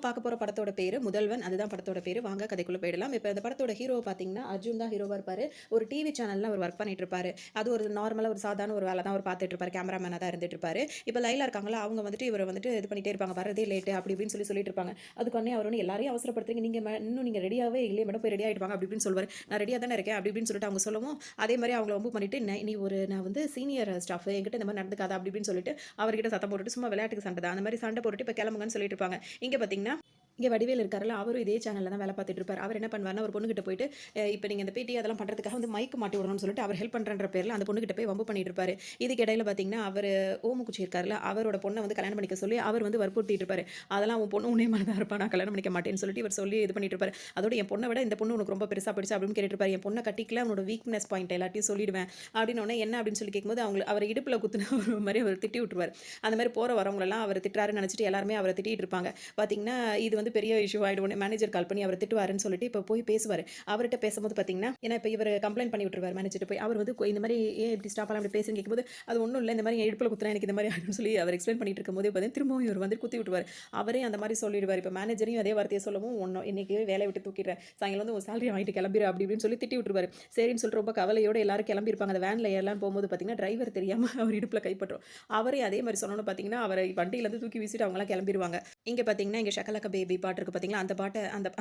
பார்க்க போற படத்தோட பேரு முதல்வன். அதுதான் படத்தோட பேரு. வாங்க கதைக்குள்ள போயிடலாம். இப்ப இந்த படத்தோட ஹீரோ பார்த்தீங்கன்னா, அர்ஜுன் தான் ஹீரோவா இருப்பாரு. ஒரு டிவி சேனல்ல அவர் வொர்க் பண்ணிட்டு இருப்பாரு. அது ஒரு நார்மலா ஒரு சாதாரண ஒரு வேலை தான் அவர் பார்த்துட்டு இருப்பாரு. கேமராமேனா தான் இருந்துட்டு இருப்பாரு. இப்ப லைலா இருக்காங்கல்ல, அவங்க வந்துட்டு இவர வந்துட்டு இது பண்ணிட்டே இருப்பாங்க. வரதே லேட்டு அப்படி இப்படின்னு சொல்லிட்டு இருப்பாங்க. அதுக்கு உடனே அவர் வந்து எல்லாரையும் அவசரப்படுத்துறீங்க. நீங்க இன்னும் நீங்க ரெடியாவே இல்லையே மேடம், போய் ரெடி ஆயிட்டு வாங்க அப்படி இப்படின்னு சொல்லுவாரு. நான் ரெடியா தானே இருக்கேன் அப்படி இப்படின்னு சொல்லிட்டு அவங்க சொல்லவும், அதே மாரி அவங்கள வம்பு பண்ணிட்டு, நீ ஒரு நான் வந்து சீனியர் ஸ்டாஃப் என்கிட்ட இந்த மாரி நடந்துக்காத அப்படி இப்படின்னு சொல்லிட்டு அவர்கிட்ட சத்தம் போட்டுட்டு சும்மா விளையாட்டுக்கு சண்டை தான். அந்த மாரி சண்டை போட்டுட்டு இப்ப கிளம்புங்கன்னு சொல்லிட்டு இருப்பாங்க. இங்க பார்த்தீங்கன்னா இங்க வடிவேலு இருக்காருல்ல, அவரும் இதே சேனல்ல தான் வேலை பார்த்துட்டு இருப்பாரு. அவர் என்ன பண்ணுவாருன்னா, ஒரு பொண்ணுகிட்ட போயிட்டு, இப்ப நீங்க இந்த பேட்டி அதெல்லாம் பண்றதுக்காக வந்து மைக் மாட்டி விடணும்னு சொல்லிட்டு அவர் ஹெல்ப் பண்றன்ற பேர்ல அந்த பொண்ணுகிட்ட போய் வம்பு பண்ணிட்டு இருப்பாரு. இதுக்கு இடையில பார்த்தீங்கன்னா, அவரு ஓமக்குச்சி இருக்காருல்ல, அவரோட பொண்ண வந்து கல்யாணம் பண்ணிக்க சொல்லி அவர் வந்து வற்புறுத்திட்டு இருப்பாரு. அதெல்லாம் உன் பொண்ணு உன்னைய மாரி தான் இருப்பா, நான் கல்யாணம் பண்ணிக்க மாட்டேன்னு சொல்லிட்டு இவர் சொல்லி இது பண்ணிட்டு இருப்பாரு. அதோட என் பொண்ண விட இந்த பொண்ணு உனக்கு ரொம்ப பெருசா போயிடுச்சு அப்படின்னு கேட்டுட்டு இருப்பாரு. என் பொண்ண கட்டிக்கல, அவனோட வீக்னஸ் பாயிண்ட் எல்லாத்தையும் சொல்லிடுவேன் அப்படின்னு உடனே என்ன அப்படின்னு சொல்லி கேட்கும்போது அவர் இடுப்புல குத்துன ஒரு மாரி அவர் திட்டி விட்டுருவாரு. அந்த மாரி போற வரவங்களெல்லாம் அவர் திட்டுறாருன்னு நினைச்சிட்டு எல்லாருமே அவரை திட்டிட்டு இருப்பாங்க. பார்த்தீங்கன்னா, இது வந்து பெரிய இஷ்யூ ஆயிடும். உடனே மேனேஜர் கால் பண்ணி அவர திட்டுவாருன்னு சொல்லிட்டு இப்ப போய் பேசுவாரு. அவர்ட்ட பேசும்போது பார்த்தீங்கன்னா, ஏன்னா இப்ப இவரு கம்ப்ளைண்ட் பண்ணி விட்டுருவாரு மேனேஜர்ட்ட போய். அவர் வந்து இந்த மாரி ஏன் இப்படி ஸ்டாஃப்லாம் இப்படி பேசுறீங்கன்னு கேட்கும்போது, அது ஒண்ணும் இல்ல. இந்த மாரி என் இடுப்புல குத்துனா எனக்கு இந்த மாரி ஆயிடும்னு சொல்லி அவர் எக்ஸ்பிளைன் பண்ணிட்டு இருக்கும்போதே பார்த்தீங்கன்னா, திரும்பவும் இவர் வந்து குத்தி விட்டுருவாரு. அவரே அந்த மாரி சொல்லிடுவாரு. இப்ப மேனேஜரையும் அதே வார்த்தைய சொல்லவும், இன்னைக்கு வேலைய விட்டு தூக்கிடுறேன். சாயங்காலம் வந்து உன் சேலரிய வாங்கிட்டு கிளம்பிரு அப்படி இப்படின்னு சொல்லி திட்டி விட்டுருவாரு. சரின்னு சொல்லிட்டு ரொம்ப கவலையோட எல்லாரும் கிளம்பியிருப்பாங்க. அந்த வேன்ல ஏறலாம்னு போகும்போது பார்த்தீங்கன்னா, டிரைவர் தெரியாம அவர் இடுப்புல கைப்பற்றும். அவரே அதே மாரி சொன்னோனே பார்த்தீங்கன்னா, அவரை வண்டியிலேருந்து தூக்கி வீசிட்டு அவங்கலாம் கிளம்பிருவாங்க. இங்க பார்த்தீங்கன்னா, இங்க ஷகலக்க பேபி பாட்டு இருக்கு பார்த்தீங்களா,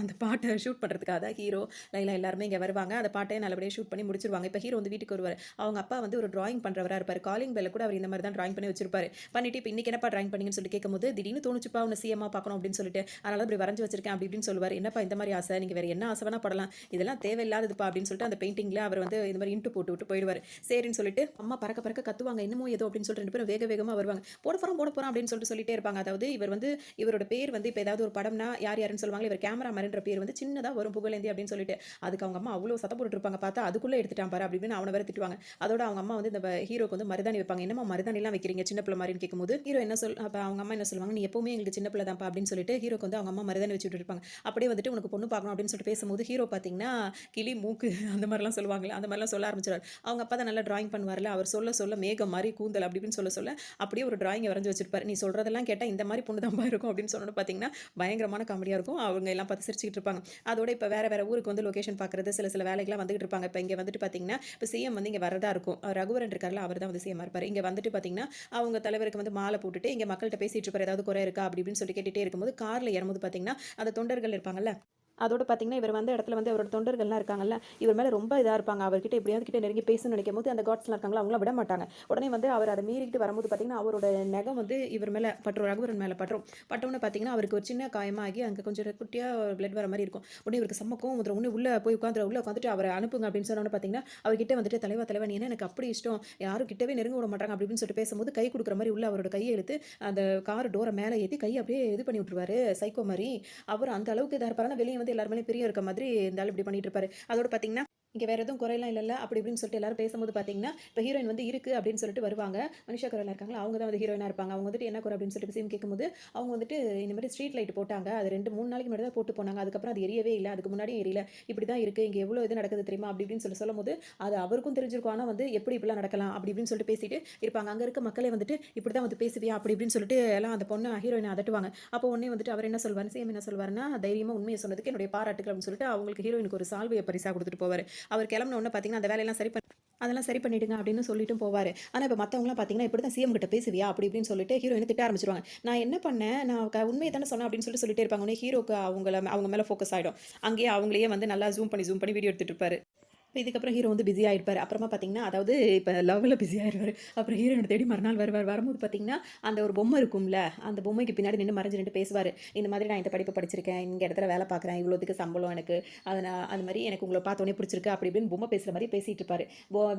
அந்த பாட்ட ஷூட் பண்றதுக்காக தான் ஹீரோ, லைலா எல்லாருமே இங்க வருவாங்க. அந்த பாட்டையும் நல்லபடியா ஷூட் பண்ணி முடிச்சிருவாங்க. இப்ப ஹீரோ வந்து வீட்டுக்கு வருவாரு. அவங்க அப்பா வந்து ஒரு டிராயிங் பண்றவரா இருப்பாரு. காலிங் பெல்ல கூட அவர் இந்த மாரி தான் டிராயிங் பண்ணி வச்சிருப்பாரு. பண்ணிட்டு இப்ப இன்னைக்கு என்னப்பா டிராயிங் பண்ணீங்கன்னு சொல்லி கேட்கும்போது, திடீர்னு தோணுச்சுப்பா உன்ன சிஎம்மா பார்க்கணும் அப்படின்னு சொல்லிட்டு. அதனால இப்படி வரைஞ்சு வச்சிருக்கேன் அப்படி இப்படின்னு சொல்லுவாரு. என்னப்பா இந்த மாரி ஆசை? நீங்க வேற என்ன ஆசை வேணா படலாம். இதெல்லாம் தேவையில்லாததுப்பா அப்படின்னு சொல்லிட்டு அந்த பெயிண்டிங்ல அவர் வந்து இந்த மாரி இன்ட்டு போட்டு விட்டு போயிடுவாரு. சரின்னு சொல்லிட்டு அம்மா பறக்க பறக்க கத்துவாங்க. என்னமோ ஏதோ அப்படின்னு சொல்லிட்டு 2 பேரும் வேக வேகமா வருவாங்க. போட போறோம் அப்படின்னு சொல்லிட்டே இருப்பாங்க. அதாவது இவர் வந்து இவரோட பேர் வந்து இப்ப ஏதாவது ஒரு படம்னா யார் யாருன்னு சொல்லுவாங்க. இவர் கேமராமேன்ன்ற பேர் வந்து சின்னதா வரும் புகழேந்தி அப்படின்னு சொல்லிட்டு. அதுக்கு அவங்க அம்மா அவ்வளோ சத்தம் போட்டுட்டு இருப்பாங்க. பார்த்தா அதுக்குள்ள எடுத்துட்டான் பாரு அப்படி இப்படின்னு அவன வேற திட்டுவாங்க. அதோட அவங்க அம்மா வந்து இந்த ஹீரோக்கு வந்து மருதாணி வைப்பாங்க. என்னம்மா மருதாணிலாம் வைக்கிறீங்க சின்ன பிள்ளை மாரின்னு கேட்கும்போது, ஹீரோ என்ன அப்ப அவங்க அம்மா என்ன சொல்லுவாங்க, நீ எப்பவுமே எங்களுக்கு சின்ன பிள்ளை தான்ப்பா அப்படின்னு சொல்லிட்டு ஹீரோக்கு வந்து அவங்க அம்மா மருதாணி வச்சுட்டு இருப்பாங்க. அப்படியே வந்துட்டு உனக்கு பொண்ணு பார்க்கணும் அப்படின்னு சொல்லிட்டு பேசும்போது ஹீரோ பார்த்தீங்கன்னா, கிளி மூக்கு அந்த மாரிலாம் சொல்லுவாங்கல்ல, அந்த மாரிலாம் சொல்ல ஆரம்பிச்சுருவாரு. அவங்க அப்பா தான் நல்லா டிராயிங் பண்ணுவார்ல, அவர் சொல்ல மேகம் மாரி கூந்தல் அப்படி இப்படின்னு சொல்ல அப்படியே ஒரு டிராயிங்க வரைஞ்சு வச்சிருப்பாரு. நீ சொல்றதெல்லாம் கேட்டா இந்த மாரி பொண்ணு தான்ப்பா இருக்கும் அப்படின்னு சொன்னோனே பார்த்தீங்கன்னா, பயங்கரமான காமெடியா இருக்கும். அவங்க எல்லாம் பார்த்து சிரிச்சுக்கிட்டு இருப்பாங்க. அதோட இப்ப வேற ஊருக்கு வந்து லொகேஷன் பார்க்குறது, சில வேலைகள்லாம் வந்துகிட்டு இருப்பாங்க. இப்ப இங்க வந்துட்டு பார்த்தீங்கன்னா, இப்ப சிஎம் வந்து இங்க வரதா இருக்கும். ரகுவரன் இருக்கார்ல, அவர் தான் வந்து சிஎம்மா இருப்பாரு. இங்க வந்துட்டு பார்த்தீங்கன்னா, அவங்க தலைவருக்கு வந்து மாலை போட்டுட்டு, இங்க மக்கள்ட்ட பேசிட்டு இருப்பாரு. ஏதாவது குறை இருக்கா? அப்படி இப்படின்னு சொல்லி கேட்டுட்டே இருக்கும்போது, கார்ல ஏறும்போது பார்த்தீங்கன்னா, அந்த தொண்டர்கள் இருப்பாங்கல்ல, அதோட பார்த்தீங்கன்னா, இவர் வந்த இடத்துல வந்து அவரோட தொண்டர்கள்லாம் இருக்காங்கல்ல, இவர் மேல ரொம்ப இதா இருப்பாங்க. அவர்கிட்ட எப்படியாவது கிட்ட நெருங்கி பேசணும்னு நினைக்கும்போது, அந்த காட்ஸ்லாம் இருக்காங்களா, அவங்கலாம் விட மாட்டாங்க. உடனே வந்து அவர் அத மீறிக்கிட்டு வரும்போது பார்த்தீங்கன்னா, அவரோட நகம் வந்து இவர் மேல பட்டுரும், ரகுவரன் மேல பட்டுரும். பட்டவுடனே பார்த்தீங்கன்னா, அவருக்கு ஒரு சின்ன காயமாகி அங்க கொஞ்சம் குட்டியா பிளட் வர மாரி இருக்கும். உடனே இவருக்கு செம்ம கோவம் வந்துரும். உடனே உள்ள போய் உள்ள உட்காந்துட்டு அவர அனுப்புங்க அப்படின்னு சொன்னோனே பார்த்தீங்கன்னா, அவர்கிட்ட வந்துட்டு தலைவா நீ என்ன எனக்கு அப்படி இஷ்டம். யாரும் கிட்டவே நெருங்க விட மாட்டாங்க அப்படி இப்படின்னு சொல்லிட்டு பேசும்போது, கை குடுக்குற மாரி உள்ள அவரோட கைய இழுத்து அந்த கார் டோர மேல ஏத்தி கைய அப்படியே இது பண்ணி விட்டுருவாரு. சைக்கோ மாரி. அவரு அந்த அளவுக்கு இதா இருப்பாருன்னா, வெளிய வந்து எல்லார் மேலயும் பிரியம் இருக்க மாதிரி இந்த ஆளு இப்படி பண்ணிட்டு இருப்பாரு. அதோட பார்த்தீங்கன்னா, இங்க வேற எதுவும் குறைலாம் இல்லல்ல அப்படி இப்படின்னு சொல்லிட்டு எல்லாரும் பேசும்போது பார்த்தீங்கன்னா, இப்ப ஹீரோயின் வந்து இருக்கு அப்படின்னு சொல்லிட்டு வருவாங்க. மனிஷா கொய்ராலா இருக்காங்களா, அவங்க தான் வந்து ஹீரோயினா இருப்பாங்க. அவங்க வந்துட்டு என்ன குறை அப்படின்னு சொல்லிட்டு விஷயம் கேட்கும்போது, அவங்க வந்துட்டு இந்த மாரி ஸ்ட்ரீட் லைட் போட்டாங்க. அது 2, 3 நாளைக்கு முன்னாடி தான் போட்டு போனாங்க. அதுக்கப்புறம் அது எரியவே இல்ல. அதுக்கு முன்னாடியும் எரியல. இப்படி தான் இருக்கு. இங்க எவ்வளோ இது நடக்குது தெரியுமா? அப்படி இப்படின்னு சொல்லும்போது, அது அவருக்கும் தெரிஞ்சிருக்கும். ஆனா வந்து எப்படி இப்படிலாம் நடக்கலாம்? அப்படி இப்படின்னு சொல்லிட்டு பேசிட்டு இருப்பாங்க. அங்க இருக்க மக்களே வந்துட்டு இப்படி தான் வந்து பேசுவியா? அப்படி இப்படின்னு சொல்லிட்டு எல்லாம் அந்த பொண்ண ஹீரோயின அதட்டுவாங்க. அப்போ உடனே வந்துட்டு அவர் என்ன சொல்வாரு, சிஎம் என்ன சொல்வாருன்னா, தைரியமா உண்மைய சொன்னதுக்கு என்னுடைய பாராட்டுக்கள் அப்படின்னு சொல்லிட்டு அவங்களுக்கு ஹீரோயினுக்கு ஒரு சால்வைய பரிசா குடுத்துட்டு போவாரு. அவர் கிளம்புன உடனே பார்த்தீங்கன்னா, அந்த வேலையெல்லாம் அதெல்லாம் சரி பண்ணிடுங்க அப்படின்னு சொல்லிட்டும் போவாரு. ஆனா இப்ப மத்தவங்கலாம் பார்த்தீங்கன்னா, இப்படிதான் சிஎம் கிட்ட பேசுவியா? அப்படி இப்படின்னு சொல்லிட்டு ஹீரோயின திட்ட ஆரம்பிச்சுருவாங்க. நான் என்ன பண்ணேன்? நான் உண்மைய தானே சொன்னேன் அப்படின்னு சொல்லிட்டே இருப்பாங்க. உடனே ஹீரோக்கு அவங்க மேல ஃபோக்கஸ் ஆயிடும். அங்கேயே அவங்களையே வந்து நல்லா ஜூம் பண்ணி வீடியோ எடுத்துட்டு இருப்பாரு. இதுக்கப்புறம் ஹீரோ வந்து பிஸி ஆயிருப்பாரு. அப்புறமா பார்த்தீங்கன்னா, அதாவது இப்ப லவ்ல பிஸி ஆயிருவாரு. அப்புறம் ஹீரோயின தேடி மறுநாள் வருவாரு. வரும்போது பார்த்தீங்கன்னா, அந்த ஒரு பொம்மை இருக்கும்ல, அந்த பொம்மைக்கு பின்னாடி மறைஞ்சு நின்னு பேசுவாரு. இந்த மாதிரி நான் இந்த படிப்பு படிச்சிருக்கேன். இங்க இடத்துல வேலை பார்க்குறேன். இவ்வளோத்துக்கு சம்பளம் எனக்கு. அது மாரி எனக்கு உங்கள பார்த்தோனே பிடிச்சிருக்கு. அப்படி இப்படின்னு பொம்மை பேசுற மாரி பேசிட்டு இருப்பாரு.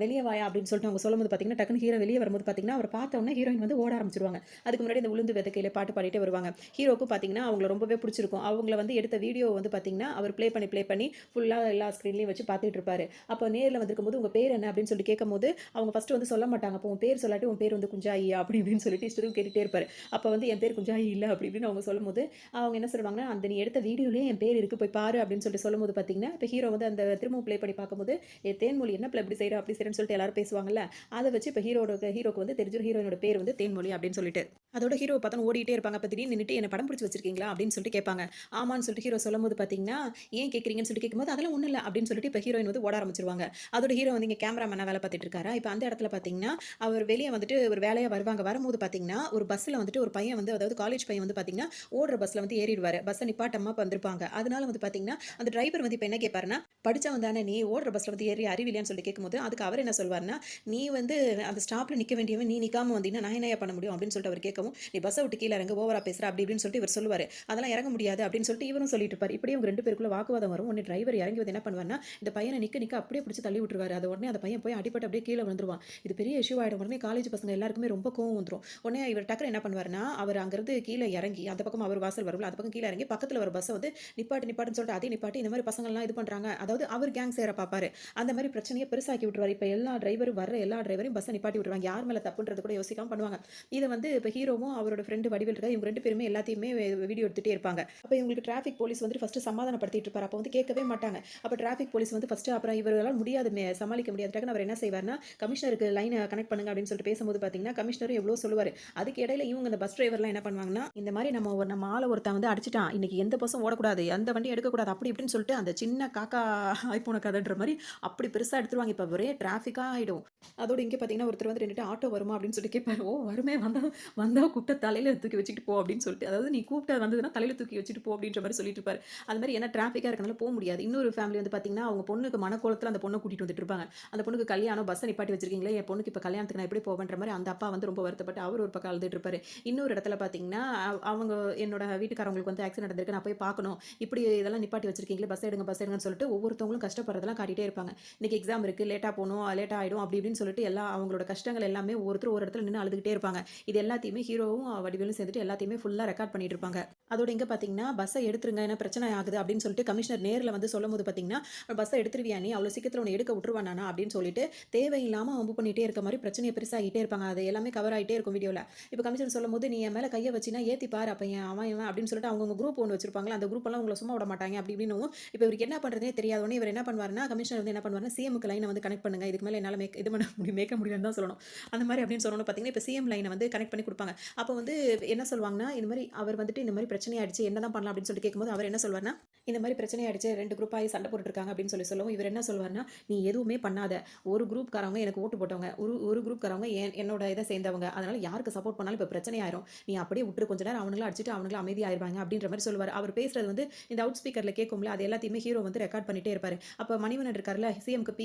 வெளிய வாயா அப்படின்னு சொல்லிட்டு அவங்க சொல்லும்போது பார்த்தீங்கன்னா, டக்குனு ஹீரோ வெளிய வரும்போது பார்த்தீங்கன்னா, அவர பார்த்த உடனே ஹீரோயின் வந்து ஓட ஆரம்பிச்சுருவாங்க. அதுக்கு முன்னாடி இந்த உளுந்து விதைக்கையில பாட்டு பாடிட்டே வருவாங்க. ஹீரோக்கும் பார்த்தீங்கன்னா, அவங்கள ரொம்பவே பிடிச்சிருக்கும். அவங்கள வந்து எடுத்த வீடியோ வந்து பார்த்தீங்கன்னா, அவர் ப்ளே பண்ணி ஃபுல்லா எல்லா ஸ்க்ரீன்லயும் வச்சு பார்த்துட்டு இருப்பாரு. அப்போ நேர்ல வந்திருக்கும்போது உங்க பேர் என்ன அப்படின்னு சொல்லி கேட்கும்போது, அவங்க ஃபர்ஸ்ட் வந்து சொல்ல மாட்டாங்க. அப்போ உன் பேர் சொல்லாட்டி உன் பேர் வந்து குஞ்சாயி அப்படி இப்படின்னு சொல்லிட்டு இஷ்டத்துக்கு கேட்டுட்டே இருப்பாரு. அப்ப வந்து என் பேர் குஞ்சாயி இல்ல அப்படி இப்படின்னு அவங்க சொல்லும்போது, அவங்க என்ன சொல்லுவாங்கன்னா, அந்த நீ எடுத்த வீடியோலயே என் பேர் இருக்கு போய் பாரு அப்படின்னு சொல்லிட்டு சொல்லும்போது பார்த்தீங்கன்னா, இப்ப ஹீரோ வந்து அந்த திரும்பவும் ப்ளே பண்ணி பார்க்கும்போது, தேன்மொழி என்ன இப்படி செய்ற அப்படி செய்றேன்னு சொல்லிட்டு எல்லாரும் பேசுவாங்கல்ல. அத வச்சு இப்ப ஹீரோக்கு வந்து தெரிஞ்சிரும் ஹீரோயினோட பேர் வந்து தேன்மொழி அப்படின்னு சொல்லிட்டு. அதோட ஹீரோவ பார்த்தோன்னா ஓடிட்டே இருப்பாங்க. அப்ப திடீர்னு நின்னுட்டு, "என்ன படம் பிடிச்சு வச்சிருக்கீங்களா?" அப்படின்னு சொல்லிட்டு கேட்பாங்க. ஆமான்னு சொல்லிட்டு ஹீரோ சொல்லும்போது பார்த்தீங்கன்னா, "ஏன் கேட்கிறீங்கன்னு?" சொல்லிட்டு கேட்கும்போது, "அதெல்லாம் ஒண்ணும் இல்ல." அப்படின்னு சொல்லிட்டு இப்ப ஹீரோயின் வந்து ஓட ஆரம்பிச்சுருவாங்க. அதோட ஹீரோ வந்து இங்க கேமராமேனா வேலை பார்த்துட்டு இருக்காரா, இப்ப அந்த இடத்துல பார்த்தீங்கன்னா, அவர் வெளிய வந்துட்டு ஒரு வேலையா வருவாங்க. வரும்போது பார்த்தீங்கன்னா, ஒரு பஸ்ல வந்துட்டு ஒரு பையன் வந்து அதாவது காலேஜ் பையன் வந்து பார்த்தீங்கன்னா, ஓடுற பஸ்ல வந்து ஏறிடுவாரு. பஸ்ஸ நிப்பாட்டாம வந்திருப்பாங்க. அதனால வந்து பார்த்தீங்கன்னா, அந்த டிரைவர் வந்து இப்ப என்ன கேட்பாருன்னா, "படிச்சவன் தானே நீ, ஓடுற பஸ்ல வந்து ஏறி அறிவில்லையான்னு?" சொல்லிட்டு கேட்கும்போது, அதுக்கு அவர் என்ன சொல்வாருன்னா, "நீ வந்து அந்த ஸ்டாப்ல நிக்க வேண்டியவன், நீ நிக்காம வந்தீன்னா, நான் என்னய்யா பண்ண முடியும்?" அப்படின்னு சொல்லிட்டு அவர் கேட்கவும், "நீ பஸ்ஸ விட்டு கீழ இறங்கு, ஓவரா பேசுற." அப்படி இப்படின்னு சொல்லிட்டு இவர் சொல்லுவாரு. அதெல்லாம் இறங்க முடியாது அப்படின்னு சொல்லிட்டு இவரும் சொல்லிட்டு இருப்பாரு. இப்படியே இவங்க 2 பேருக்குள்ள வாக்குவாதம் வரும். உடனே டிரைவர் இறங்கி வந்து என்ன பண்ணுவாருன்னா, இந்த பையன நிக்க நிக்க அப்படியே பிடிச்சு தள்ளி விட்டுருவாரு. அது உடனே அந்த பையன் போய் அடிபட்டு அப்படியே கீழ விழுந்துருவான். இது பெரிய இஷ்யூ ஆயிடும். உடனே காலேஜ் பசங்க எல்லாருக்குமே ரொம்ப கோவம் வந்துரும். உடனே இவர் டக்குனு என்ன பண்ணுவாருன்னா, அவர் அங்கிருந்து கீழ இறங்கி அந்த பக்கம் அவர் வாசல் வரும்ல, அந்த பக்கம் கீழ இறங்கி பக்கத்துல ஒரு பஸ்ஸ வந்து நிப்பாட்டு நிப்பாட்டுன்னு சொல்லிட்டு அதையும் நிப்பாட்டி இந்த மாதிரி பசங்கள்லாம் இது பண்றாங்க. அதாவது அவர் கேங் சேர பார்ப்பாரு. அந்த மாதிரி பிரச்சனைய பெருசாக்கி விட்டுருவாரு. இப்ப எல்லா டிரைவரும் வர்ற எல்லா டிரைவரையும் பஸ்ஸ நிப்பாட்டி விட்டுருவாங்க. யார் மேல தப்புன்றது கூட யோசிக்காம பண்ணுவாங்க. இத வந்து இப்ப ஹீரோவும் அவரோட ஃப்ரெண்ட் வடிவேல் இருக்காரு. இவங்க 2 பேருமே எல்லாத்தையுமே வீடியோ எடுத்துட்டே இருப்பாங்க. அப்ப இவங்களுக்கு டிராஃபிக் போலீஸ் வந்துட்டு ஃபர்ஸ்ட் சமாதானப்படுத்திட்டு இருப்பாரு. அப்ப வந்து கேட்கவே மாட்டாங்க. அப்ப டிராஃபிக் போலீஸ் வந்து ஃபர்ஸ்ட் அப்புறம் இவரால முடியாது சமாளிக்க முடியாது. டக்குனு அவர் என்ன செய்வாருன்னா, கமிஷனருக்கு லைன கனெக்ட் பண்ணுங்க அப்படின்னு சொல்லிட்டு பேசும்போது பார்த்தீங்கன்னா, கமிஷனரும் எவ்வளவோ சொல்லுவாரு. அதுக்கு இடையில இவங்க இந்த பஸ் டிரைவர்லாம் என்ன பண்ணுவாங்கன்னா, இந்த மாரி நம்ம ஆள ஒருத்தன் வந்து அடிச்சுட்டான். இன்னைக்கு எந்த பஸ்ஸும் ஓடக்கூடாது. எந்த வண்டியும் எடுக்கக்கூடாது. அப்படி இப்படின்னு சொல்லிட்டு அந்த சின்ன காக்கா ஆயிப்போன கதைன்ற மாரி அப்படி பெருசா எடுத்துருவாங்க. இப்ப ஒரே டிராஃபிக்கா ஆயிடும். அதோட இங்க பார்த்தீங்கன்னா, ஒருத்தர் வந்து நின்னுட்டு ஆட்டோ வருமா அப்படின்னு சொல்லிட்டு கேட்பாரு. ஓ! வருமே வந்தா வந்தா கூப்பிட்டா தலையில தூக்கி வச்சுட்டு போ அப்படின்னு சொல்லிட்டு. அதாவது நீ கூப்பிட்டா வந்ததுன்னா தலையில தூக்கி வச்சுட்டு போ அப்படின்ற மாரி சொல்லிட்டு இருப்பாரு. அது மாரி ஏன்னா டிராஃபிக்கா இருக்கனால போ முடியாது. இன்னொரு ஃபேமிலி வந்து பார்த்தீங்கன்னா, அவங்க பொண்ணுக்கு மணக்கோலத்துல அந்த பொண்ண கூட்டிட்டு வந்துட்டு இருப்பாங்க. அந்த பொண்ணுக்கு கல்யாணம் பஸ்ஸ நிப்பாட்டி வச்சிருக்கீங்களே, என் பொண்ணுக்கு இப்ப கல்யாணத்துக்கு நான் எப்படி போவேன்ற மாரி அந்த அப்பா வந்து ரொம்ப வருத்தப்பட்டு அவரு ஒரு பக்கம் அழுதுட்டு இருப்பாரு. இன்னொரு இடத்துல பார்த்தீங்கன்னா, அவங்க என்னோட வீட்டுக்காரவங்களுக்கு வந்து ஆக்சிடென்ட் நடந்திருக்கு. நான் போய் பார்க்கணும். இப்படி இதெல்லாம் நிப்பாட்டி வச்சிருக்கீங்களே பஸ் எடுங்கன்னு சொல்லிட்டு ஒவ்வொருத்தவங்களும் கஷ்டப்படுறதெல்லாம் காட்டிட்டே இருப்பாங்க. இன்னைக்கு எக்ஸாம் இருக்கு. லேட்டா போணும். லேட்டா ஆயிடும். அப்படி இப்படின்னு சொல்லிட்டு எல்லா அவங்களோட கஷ்டங்கள் எல்லாமே ஒவ்வொருத்தரும் ஒரு இடத்துல நின்னு அழுதுகிட்டே இருப்பாங்க. இது எல்லாத்தையுமே ஹீரோவும் வடிவேலும் சேர்ந்துட்டு எல்லாத்தையுமே ஃபுல்லா ரெக்கார்ட் பண்ணிட்டு இருப்பாங்க. அதோட இங்க பார்த்தீங்கன்னா, "பஸ்ஸ எடுத்துருங்க. ஏன்னா பிரச்சனை ஆகுது." அப்படின்னு சொல்லிட்டு கமிஷனர் நேர்ல வந்து சொல்லும்போது பார்த்தீங்கன்னா, "பஸ்ஸ எடுத்துருவியா நீ? அவ்வளோ சீக்கிரத்தில உன்ன எடுக்க விட்டுருவானானா?" அப்படின்னு சொல்லிட்டு தேவையில்லாம வம்பு பண்ணிட்டே இருக்க மாரி பிரச்சனைய பெருசாகிட்டே இருப்பாங்க. அது எல்லாமே கவர் ஆயிட்டே இருக்கும் வீடியோல. இப்ப கமிஷனர் சொல்லும்போது, "நீ என் மேல கைய வச்சீன்னா ஏத்தி பாரு. அப்ப அவன் இவன்" அப்படின்னு சொல்லிட்டு அவங்கவங்க குரூப் ஒண்ணு வச்சிருப்பாங்கல்ல. அந்த குரூப் எல்லாம் உங்கள சும்மா விட மாட்டாங்க. அப்படி இப்படின்னவும், இப்ப இவருக்கு என்ன பண்றதுன்னே தெரியாத உடனே இவர் என்ன பண்ணுவாருன்னா, கமிஷனர் வந்து என்ன பண்ணுவாருன்னா, சிஎம்க்கு லைன வந்து கனெக்ட் பண்ணுங்க. இதுக்கு மேல என்னால இது பண்ண முடியும் மேய்க்க முடியலன்னு தான் சொல்லணும். அந்த மாரி அப்படின்னு சொன்னோனே பார்த்தீங்கன்னா, இப்ப சிஎம் லைன வந்து கனெக்ட் பண்ணி குடுப்பாங்க. அப்ப வந்து என்ன சொல்லுவாங்கன்னா, இந்த மாரி அவர் வந்துட்டு இந்த மாரி பிரச்சனை ஆயிடுச்சு. என்னதான் பண்ணலாம் அப்படின்னு சொல்லிட்டு கேட்கும்போது, அவர் என்ன சொல்வாருன்னா, இந்த மாரி பிரச்சனை ஆயிடுச்சு. 2 குரூப் ஆயி சண்டை போட்டுட்டு இருக்காங்க அப்படின்னு சொல்லவும், இவர் என்ன சொல்வாருன்னா, "நீ எதுவுமே பண்ணாத. ஒரு குரூப்காரவங்க எனக்கு ஓட்டு போட்டவங்க. ஒரு குரூப்காரவங்க என்னோட இத சேர்ந்தவங்க. அதனால யாருக்கு சப்போர்ட் பண்ணாலும் இப்ப பிரச்சனை ஆயிரும். நீ அப்படியே விட்டுரு. கொஞ்ச நேரம் அவனுங்கள அடிச்சுட்டு அவனுங்கள அமைதியாயிருவாங்க." அப்படின்ற மாரி சொல்லுவாரு. அவர் பேசுறது வந்து இந்த அவுட் ஸ்பீக்கர்ல கேட்கும்ல, அது எல்லாத்தையுமே ஹீரோ வந்து ரெக்கார்ட் பண்ணிட்டே இருப்பாரு. அப்ப மணிவண்ணன் இருக்கார்ல, சிஎம்க்கு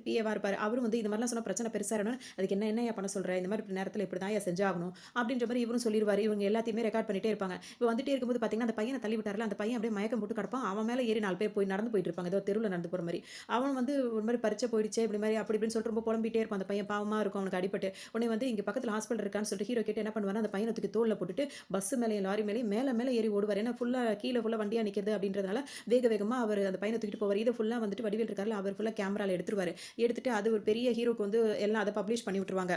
பிஏவா இருப்பாரு. அவரும் வந்து இந்த மாரிலாம் சொன்னா பிரச்சனை பெருசாயிடும்னு, "அதுக்கு என்னய்யா பண்ண சொல்ற? இந்த மாரி நேரத்துல இப்படிதான்யா செஞ்சாகணும்." அப்படின்ற மாரி இவரும் சொல்லிருவாரு. இவங்க எல்லாத்தையுமே ரெக்கார்ட் பண்ணிட்டே இருப்பாங்க. இப்ப வந்துட்டே இருக்கும்போது பார்த்தீங்கன்னா, அந்த பையன தள்ளி விட்டார்ல, அந்த பையன் அப்படியே மயக்கம் போட்டு கிடப்பான். அவன் மேல ஏறி 4 பேர் போய் நடந்து போயிட்டு இருப்பாங்க. ஏதோ தெருவுல நடந்து போற மாரி. அவன் வந்து ஒரு மாரி பரீட்சை போயிடுச்சே, இப்படி மாரி அப்படி இப்படின்னு சொல்லிட்டு ரொம்ப புலம்பிட்டே இருப்பான். அந்த பையன் பாவமா இருக்கும் அவனுக்கு அடிபட்டு. உடனே வந்து இங்க பக்கத்துல ஹாஸ்பிட்டல் இருக்கான்னு சொல்லிட்டு ஹீரோ கேட்டு என்ன பண்ணுவாருன்னா, அந்த பையன தூக்கி தோள்ல போட்டுட்டு பஸ் மேலயும், லாரி மேலயும் மேல ஏறி ஓடுவாரு. ஏன்னா கீழ ஃபுல்லா வண்டியா நிக்குது அப்படின்றதுனால வேகமா அவரு அந்த பையன தூக்கிட்டு போவாரு. இத ஃபுல்லா வந்துட்டு வடிவேல் இருக்கார்ல, அவர் ஃபுல்லா கேமரால எடுத்துருவாரு. எடுத்துட்டு அது ஒரு பெரிய ஹீரோக்கு வந்து எல்லாம் அத பப்ளிஷ் பண்ணி விட்டுருவாங்க.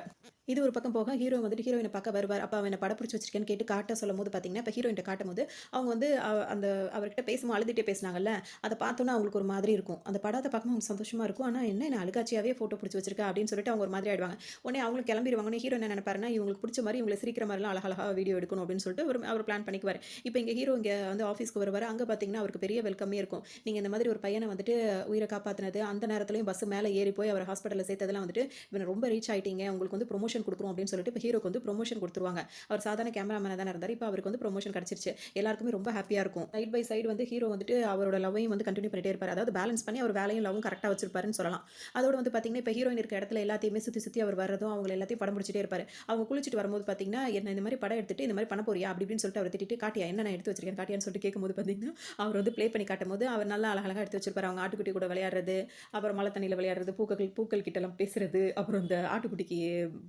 இது ஒரு பக்கம் போக ஹீரோ வந்துட்டு ஹீரோயின பார்க்க வருவார். அப்ப அவ என்ன படம் பிடிச்சு வச்சிருக்கேன்னு கேட்டு காட்ட சொல்லும்போது பார்த்தீங்கன்னா, இப்ப ஹீரோயின்ட்ட காட்டும்போது, அவங்க வந்து அந்த அவர்கிட்ட பேசும்போது அழுதுட்டே பேசினாங்கல்ல, அத பார்த்தோனே அவங்களுக்கு ஒரு மாதிரி இருக்கும். அந்த படத்த பார்க்கும்போது அவங்களுக்கு சந்தோஷமா இருக்கும். ஆனா என்ன அழுகாட்சியாவே ஃபோட்டோ பிடிச்சு வச்சிருக்க அப்படின்னு சொல்லிட்டு அவங்க ஒரு மாதிரி ஆயிடுவாங்க. உடனே அவங்களும் கிளம்பிருவாங்க. உடனே ஹீரோ என்ன நினைப்பாருன்னா, இவங்களுக்கு பிடிச்ச மாரி இவங்கள சிரிக்கிற மாரிலாம் அழகழகா வீடியோ எடுக்கணும் அப்படின்னு சொல்லிட்டு அவர் பிளான் பண்ணிக்குவாரு. இப்ப இங்க ஹீரோ இங்க வந்து ஆஃபீஸ்க்கு வருவாரு. அங்க பார்த்தீங்கன்னா, அவருக்கு பெரிய வெல்கமே இருக்கும். நீங்க இந்த மாதிரி ஒரு பையன வந்துட்டு உயிர காப்பாத்துனது, அந்த நேரத்திலயும் பஸ் மேல ஏறி போய் அவர ஹாஸ்பிட்டல்ல சேர்த்ததெல்லாம் வந்துட்டு, இவன ரொம்ப ரீச் ஆயிட்டீங்க. உங்களுக்கு வந்து புரமோஷன் குடுக்குறோம் அப்படின்னு சொல்லிட்டு இப்ப ஹீரோக்கு வந்து புரமோஷன் குடுத்துருவாங்க. அவர் சாதாரண கேமராமேனா தானே இருந்தாரு. இப்ப அவருக்கு வந்து புரமோஷன் கிடைச்சிருச்சு. எல்லாருக்குமே ரொம்ப ஹேப்பியா இருக்கும். சைட் பை சைடு வந்து ஹீரோ வந்துட்டு அவரோட லவ்வையும் வந்து கன்டின்யூ பண்ணிட்டே இருப்பாரு. அதாவது பேலன்ஸ் பண்ணி அவர் வேலையும் லவ்வும் கரெக்ட்டா வச்சிருப்பாருன்னு சொல்லலாம். அதோட வந்து பார்த்தீங்கன்னா, இப்ப ஹீரோயின் இருக்க இடத்துல எல்லாத்தையுமே சுத்தி சுத்தி அவர் வர்றதும், அவங்கள எல்லாத்தையும் படம் பிடிச்சிட்டே இருப்பாரு. அவங்க குளிச்சுட்டு வரும்போது பார்த்தீங்கன்னா, என்ன இந்த மாரி படம் எடுத்துட்டு இந்த மாரி பண்ண போறியா? அப்படி இப்படின்னு சொல்லிட்டு அவர திட்டிட்டு, காட்டியா என்ன நான் எடுத்து வச்சிருக்கேன் காட்டியான்னு சொல்லிட்டு கேட்கும்போது பார்த்தீங்கன்னா, அவர் வந்து ப்ளே பண்ணி காட்டும்போது, அவர் நல்லா அழகழகா எடுத்து வச்சிருப்பாரு. அவங்க ஆட்டுக்குட்டி கூட விளையாடுறது, அப்புறம் மழை தண்ணீல விளையாடுறது, பூக்கள் கிட்டலாம் பேசுறது, அப்புறம் இந்த ஆட்டுக்குட்டிக்கு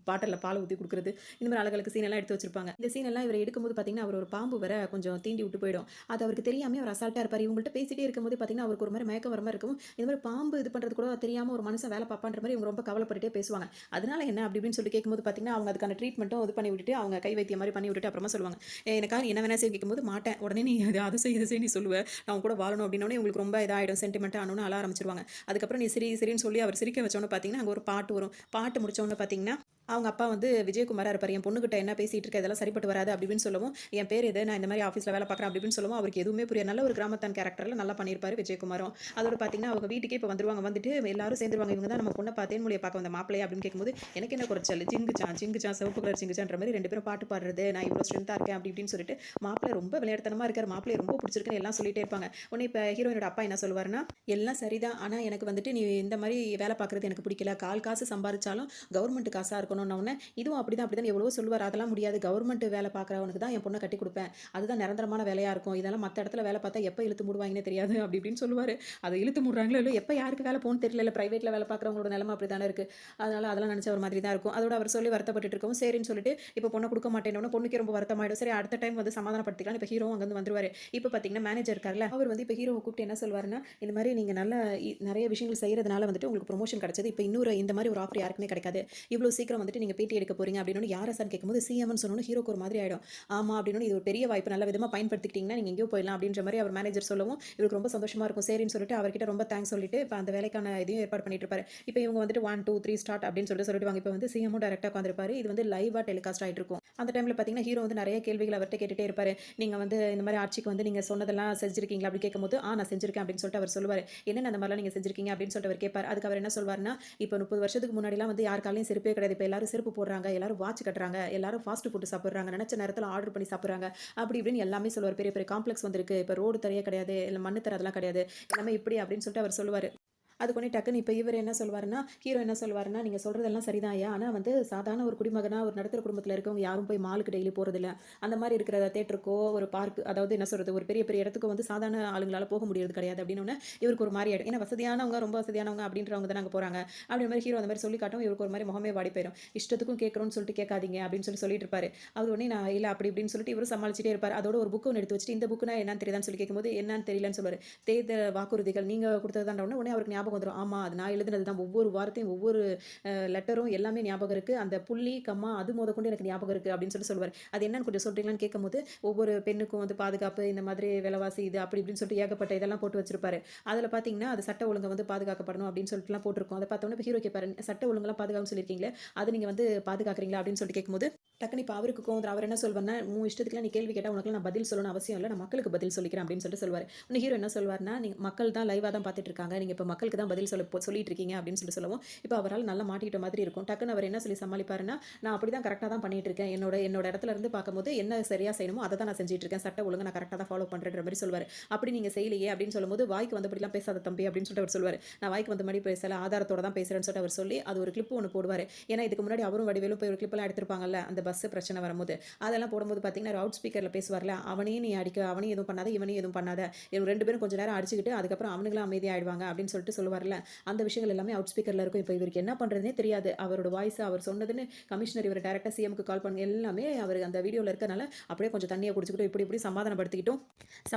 பாட்டில்ல பால் ஊத்தி குடுக்குறது, இந்த மாரி அழகழகு சீன் எல்லாம் எடுத்து வச்சிருப்பாங்க. இந்த சீன் எல்லாம் இவரு எடுக்கும்போது பார்த்தீங்கன்னா, அவர் ஒரு பாம்பு வேற கொஞ்சம் தீண்டி விட்டு போயிடும். அது அவருக்கு தெரியாமயே அவர் அசால்ட்டா இருப்பாரு. இவங்கள்ட்ட பேசிட்டே இருக்கும்போது பார்த்தீங்கன்னா, அவருக்கு ஒரு மாரி மயக்கம் வர மாரி இருக்கும். இந்த மாரி பாம்பு இது பண்றது கூட தெரியாம ஒரு மனுஷன் வேல பார்ப்பான்ற மாரி இவங்க ரொம்ப கவலைப்பட்டுட்டே பேசுவாங்க. அதனால என்ன அப்படி இப்படின்னு சொல்லி கேட்கும்போது பார்த்தீங்கன்னா, அவங்க அதுக்கான ட்ரீட்மெண்ட்டும் இது பண்ணி விட்டுட்டு, அவங்க கை வைத்தியம் மாரி பண்ணி விட்டுட்டு அப்புறமா சொல்லுவாங்க. எனக்காக நீ என்ன வேணா செய்ன்னு கேட்கும்போது மாட்டேன். உடனே நீ அத செய், இத செய் நீ சொல்லுவ. நான் உன் கூட வாழணும் அப்படின்னோனே இவங்களுக்கு ரொம்ப இதாயிடும். சென்டிமென்ட்டா ஆனோனே அழ ஆரம்பிச்சுருவாங்க. அதுக்கப்புறம் நீ சிரி சிரின்னு சொல்லி அவர் சிரிக்க வச்சோனே பார்த்தீங்கன்னா, அங்க ஒரு பாட்டு வரும். பாட்டு முடிச்ச உடனே பார்த்தீங்கன்னா அவங்க அப்பா வந்து விஜயகுமாரா இருப்பாரு. என் பொண்ணுகிட்ட என்ன பேசிட்டு இருக்க? இதெல்லாம் சரிப்பட்டு வராது அப்படி இப்படின்னு சொல்லவும், என் பேர் இது. நான் இந்த மாரி ஆஃபீஸ்ல வேலை பார்க்குறேன் அப்படி இப்படின்னு சொல்லவும், அவருக்கு எதுவுமே புரியாது. நல்ல ஒரு கிராமத்தான் கேரக்டர்ல நல்லா பண்ணியிருப்பாரு விஜயகுமாரும். அதோட பார்த்தீங்கன்னா, அவங்க வீட்டுக்கே இப்ப வந்துருவாங்க. வந்துட்டு எல்லாரும் சேர்ந்துருவாங்க. இவங்க தான் நம்ம பொண்ண தேன்மொழிய பார்க்க வந்த மாப்பிள்ளையா அப்படின்னு கேட்கும்போது, எனக்கு என்ன குறைச்சல்? ஜிங்குச்சான் ஜிங்குச்சான் சிவப்பு கலர் சிங்குச்சான்ற மாரி 2 பேரும் பாட்டு பாடுறது. நான் இவ்வளோ ஸ்ட்ரென்த்தா இருக்கேன் அப்படி இப்படின்னு சொல்லிட்டு, மாப்பிள்ளை ரொம்ப விளையாட்டுத்தனமா இருக்காரு. மாப்பிள்ளைய ரொம்ப பிடிச்சிருக்குன்னு எல்லாம் சொல்லிட்டே இருப்பாங்க. உடனே இப்ப ஹீரோயினோட அப்பா என்ன சொல்லுவாருன்னா, எல்லாம் சரிதான். ஆனா எனக்கு வந்துட்டு நீ இந்த மாரி வேலை பார்க்குறது எனக்கு பிடிக்கல. கால் காசு சம்பாரிச்சாலும் கவர்மெண்ட் காசா இருக்கணும்ன உடனே, இதுவும் அப்படிதான் அப்படிதான் எவ்வளவோ சொல்லுவாரு. அதெல்லாம் முடியாது. கவர்மெண்ட் வேலை பார்க்குறவனுக்கு தான் என் பொண்ண கட்டி குடுப்பேன். அதுதான் நிரந்தரமான வேலையா இருக்கும். இதெல்லாம் மத்த இடத்துல வேலை பார்த்தா எப்ப இழுத்து மூடுவாங்கன்னே தெரியாது. அப்படி இப்படின்னு சொல்லுவாரு. அத இழுத்து மூடுறாங்களோ இல்லையோ, எப்ப யாருக்கு வேலை போகும்னு தெரியல. பிரைவேட்ல வேலை பார்க்குறவங்களோட நிலைமை அப்படி தானே இருக்கு. அதனால அதெல்லாம் நினைச்சா ஒரு மாதிரி தான் இருக்கும். அதோட அவர் சொல்லி வருத்தப்பட்டுட்டு இருக்கவும், சரின்னு சொல்லிட்டு இப்ப பொண்ண குடுக்க மாட்டேன்னோன பொண்ணுக்கே ரொம்ப வருத்தமாயிடும். சரி அடுத்த டைம் வந்து சமாதானப்படுத்திக்கலாம். இப்ப ஹீரோவும் அங்க இருந்து வந்துருவாரு. இப்ப பார்த்தீங்கன்னா மேனேஜர் இருக்கார்ல, அவர் வந்து இப்ப ஹீரோவ கூப்பிட்டு என்ன சொல்வாருன்னா, இந்த மாரி நீங்க நல்ல நெறைய விஷயங்கள் செய்றதுனால வந்துட்டு உங்களுக்கு ப்ரமோஷன் கிடைச்சது. இப்ப இன்னொரு இந்த மாரி ஒரு ஆஃபர் யாருக்குமே கிடைக்காது. இவ்வளோ சீக்கிரம் வந்துட்டு நீங்க பேட்டி எடுக்க போறீங்க அப்படின்னோன, யார சார்ன்னு கேட்கும்போது சிஎம்ன்னு சொன்னோனே ஹீரோக்கு ஒரு மாதிரி ஆயிடும். ஆமா அப்படின்னோன, இது ஒரு பெரிய வாய்ப்பு. நல்ல விதமா பயன்படுத்திக்கிட்டீங்கன்னா, நீங்க எங்கேயோ போயிடலாம் அப்படின்ற மாரி அவர் மேனேஜர் சொல்லவும், இவருக்கு ரொம்ப சந்தோஷமா இருக்கும். சரின்னு சொல்லிட்டு அவர்கிட்ட ரொம்ப தேங்க்ஸ் சொல்லிட்டு, இப்ப அந்த வேலைக்கான இதையும் ஏற்பாடு பண்ணிட்டு இருப்பாரு. இப்ப இவங்க வந்துட்டு 1, 2, 3 ஸ்டார்ட் அப்படின்னு சொல்லிடுவாங்க. இப்ப வந்து சிஎம்மும் டைரக்ட்டா உட்கார்ந்திருப்பாரு. இது வந்து லைவா டெலிகாஸ்ட் ஆயிட்டு இருக்கும். அந்த டைம்ல பார்த்தீங்கன்னா, ஹீரோ வந்து நெறைய கேள்விகள் அவர்ட்ட கேட்டுட்டே இருப்பாரு. நீங்க வந்து இந்த மாரி ஆட்சிக்கு வந்து நீங்க சொன்னதெல்லாம் செஞ்சிருக்கீங்களா? அப்படி கேட்கும்போது, நான் செஞ்சிருக்கேன் அப்படின்னு சொல்லிட்டு அவர் சொல்லுவாரு. என்னென்ன அந்த மாரிலாம் நீங்க செஞ்சிருக்கீங்க அப்படின்னு சொல்லிட்டு அவர் கேட்பாரு. அதுக்கு அவர் என்ன சொல்வாருன்னா, இப்ப 30 வருஷத்துக்கு முன்னாடிலாம் வந்து யார் கால்லயும் செருப்பே கிடையாது. இப்ப எல்லாரும் செருப்பு போடுறாங்க, எல்லாரும் வாட்ச் கட்டுறாங்க, எல்லாரும் ஃபாஸ்ட் ஃபுட் சாப்பிடுறாங்க, நெனச்ச நேரத்துல ஆர்டர் பண்ணி சாப்பிடுறாங்க. அப்படி இப்படின்னு எல்லாமே சொல்லுவாரு. பெரிய பெரிய காம்ப்ளெக்ஸ் வந்திருக்கு. இப்ப ரோடு தரையே கிடையாது. இல்ல மண்ணு தர அதெல்லாம் கிடையாது. எல்லாமே இப்படி அப்படின்னு சொல்லிட்டு அவர் சொல்லுவாரு. அதுக்கு உடனே டக்குன்னு இப்ப இவரு என்ன சொல்வாருன்னா, ஹீரோ என்ன சொல்வாருன்னா, "நீங்க சொல்றதெல்லாம் சரிதான் ஐயா. ஆனா வந்து சாதாரண ஒரு குடிமகனா, ஒரு நடுத்தர குடும்பத்தில இருக்கவங்க யாரும் போய் மாலுக்கு டெய்லி போறதில்ல. அந்த மாரி இருக்கிற தியேட்டருக்கோ, ஒரு பார்க் அதாவது என்ன சொல்றது, ஒரு பெரிய பெரிய இடத்துக்கோ வந்து சாதாரண ஆளுங்களால போக முடியறது கிடையாது." அப்படின்னோனே, இவருக்கு ஒரு மாரி ஆயிடும். ஏன்னா வசதியானவங்க, ரொம்ப வசதியானவங்க அப்படின்றவங்க தானே அங்க போறாங்க. அப்படின்ற மாரி ஹீரோ அந்த மாரி சொல்லி காட்டவும், இவருக்கு ஒரு மாரி முகமே வாடி போயிரும். இஷ்டத்துக்கும் கேட்கிறோம்னு சொல்லிட்டு கேட்காதீங்க அப்படின்னு சொல்லிட்டு இருப்பாரு. அவர் உடனே நான் இல்ல அப்படி இப்படின்னு சொல்லிட்டு இவரும் சமாளிச்சுட்டே இருப்பாரு. அதோட ஒரு புக் ஒண்ணு எடுத்து வச்சுட்டு, இந்த புக்னா என்னன்னு தெரியுதான்னு சொல்லி கேட்கும்போது, என்னன்னு தெரியலன்னு சொல்லுவாரு. தேர்தல் வாக்குறுதிகள் நீங்க குடுத்தது தான்ன உடனே அவருக்கு ஞாபகம் வந்துரும். ஆமா அது நான் எழுதினது தான். ஒவ்வொரு வார்த்தையும், ஒவ்வொரு லெட்டரும் எல்லாமே ஞாபகம் இருக்கு. அந்த புள்ளி, கம்மா அது மொதற்கொண்டு எனக்கு ஞாபகம் இருக்கு அப்படின்னு சொல்லுவாரு. அது என்னன்னு கொஞ்சம் சொல்றீங்களான்னு கேட்கும்போது, ஒவ்வொரு பெண்ணுக்கும் வந்து பாதுகாப்பு, இந்த மாதிரி விலைவாசி இது அப்படி இப்படின்னு சொல்லிட்டு ஏகப்பட்ட இதெல்லாம் போட்டு வச்சிருப்பாரு. அதுல பார்த்தீங்கன்னா, அது சட்ட ஒழுங்கு வந்து பாதுகாக்கப்படணும் அப்படின்னு சொல்லிட்டுலாம் போட்டிருக்கும். அத பார்த்தோனே இப்ப ஹீரோ கேட்பாரு, "சட்ட ஒழுங்கெல்லாம் பாதுகாப்புன்னு சொல்லியிருக்கீங்களே, அது நீங்க வந்து பாதுகாக்கிறீங்களா?" அப்படின்னு சொல்லிட்டு கேட்கும்போது, டக்குனு இப்ப அவருக்கு கோவம் வந்துரும். அவர் என்ன சொல்வாருன்னா, "உன் இஷ்டத்துக்குலாம் நீ கேள்வி கேட்டா உனக்கெல்லாம் நான் பதில் சொல்லணும்னு அவசியம் இல்ல. நான் மக்களுக்கு பதில் சொல்லிக்கிறேன்" அப்படின்னு சொல்லிட்டு சொல்லுவாரு. உடனே ஹீரோ என்ன சொல்வாருன்னா, "நீங்க மக்கள் தான் லைவா தான் பார்த்துட்டு இருக்காங்க. நீங்க இப்ப மக்களுக்கு தான் பதில் சொல்லிட்டு இருக்கீங்க" அப்படின்னு சொல்லவும், இப்ப அவரால நல்லா மாட்டிக்கிட்ட மாதிரி இருக்கும். டக்குனு அவர் என்ன சொல்லி சமாளிப்பாருன்னா, "நான் அப்படிதான் கரெக்ட்டா தான் பண்ணிட்டு இருக்கேன். என்னோட என்னோட இடத்துல இருந்து பார்க்கும்போது என்ன சரியா செய்யணுமோ அத தான் நான் செஞ்சுட்டு இருக்கேன். சட்ட ஒழுங்கா நான் கரெக்ட்டா தான் ஃபாலோ பண்றேன்ற" மாரி சொல்லுவாரு. "அப்படி நீங்க செய்யலையே" அப்படின்னு சொல்லும்போது, "வாய்க்கு வந்தபடிலாம் பேசாத தம்பி" அப்படின்னு சொல்லிட்டு அவர் சொல்லுவாரு. "நான் வாய்க்கு வந்த மாரி பேசல. ஆதாரத்தோட தான் பேசுறேன்னு" சொல்லிட்டு அவர் சொல்லி, அது ஒரு கிளிப் ஒண்ணு போடுவாரு. ஏன்னா இதுக்கு முன்னாடி அவரும் வடிவேலும் போய் ஒரு கிளிப்லாம் எடுத்திருப்பாங்கல்ல, அந்த பஸ் பிரச்சனை வரும்போது. அதெல்லாம் போடும்போது பார்த்தீங்கன்னா, லவுட் ஸ்பீக்கர்ல பேசுவார்ல, "அவனையும் நீ அடிக்க அவனையும் எதுவும் பண்ணாத, இவனையும் எதுவும் பண்ணாத. இவங்க 2 பேரும் கொஞ்ச நேரம் அடிச்சுக்கிட்டு, அதுக்கப்புறம் அவனுங்களும் அமைதியாயிடுவாங்க" அப்படின்னு சொல்லிட்டு சொல்லுவார்ல. அந்த விஷயங்கள் எல்லாமே அவுட் ஸ்பீக்கர்ல இருக்கும். இப்ப இவருக்கு என்ன பண்றதுன்னே தெரியாது. அவரோட வாய்ஸ் அவர் சொன்னதுன்னு கமிஷனர் இவர டைரக்ட்டா சிஎம்க்கு கால் பண்ணி எல்லாமே அவரு அந்த வீடியோல இருக்கனால, அப்படியே கொஞ்சம் தண்ணிய குடிச்சுக்கிட்டு இப்படி இப்படி சமாதானப்படுத்திக்கிட்டும்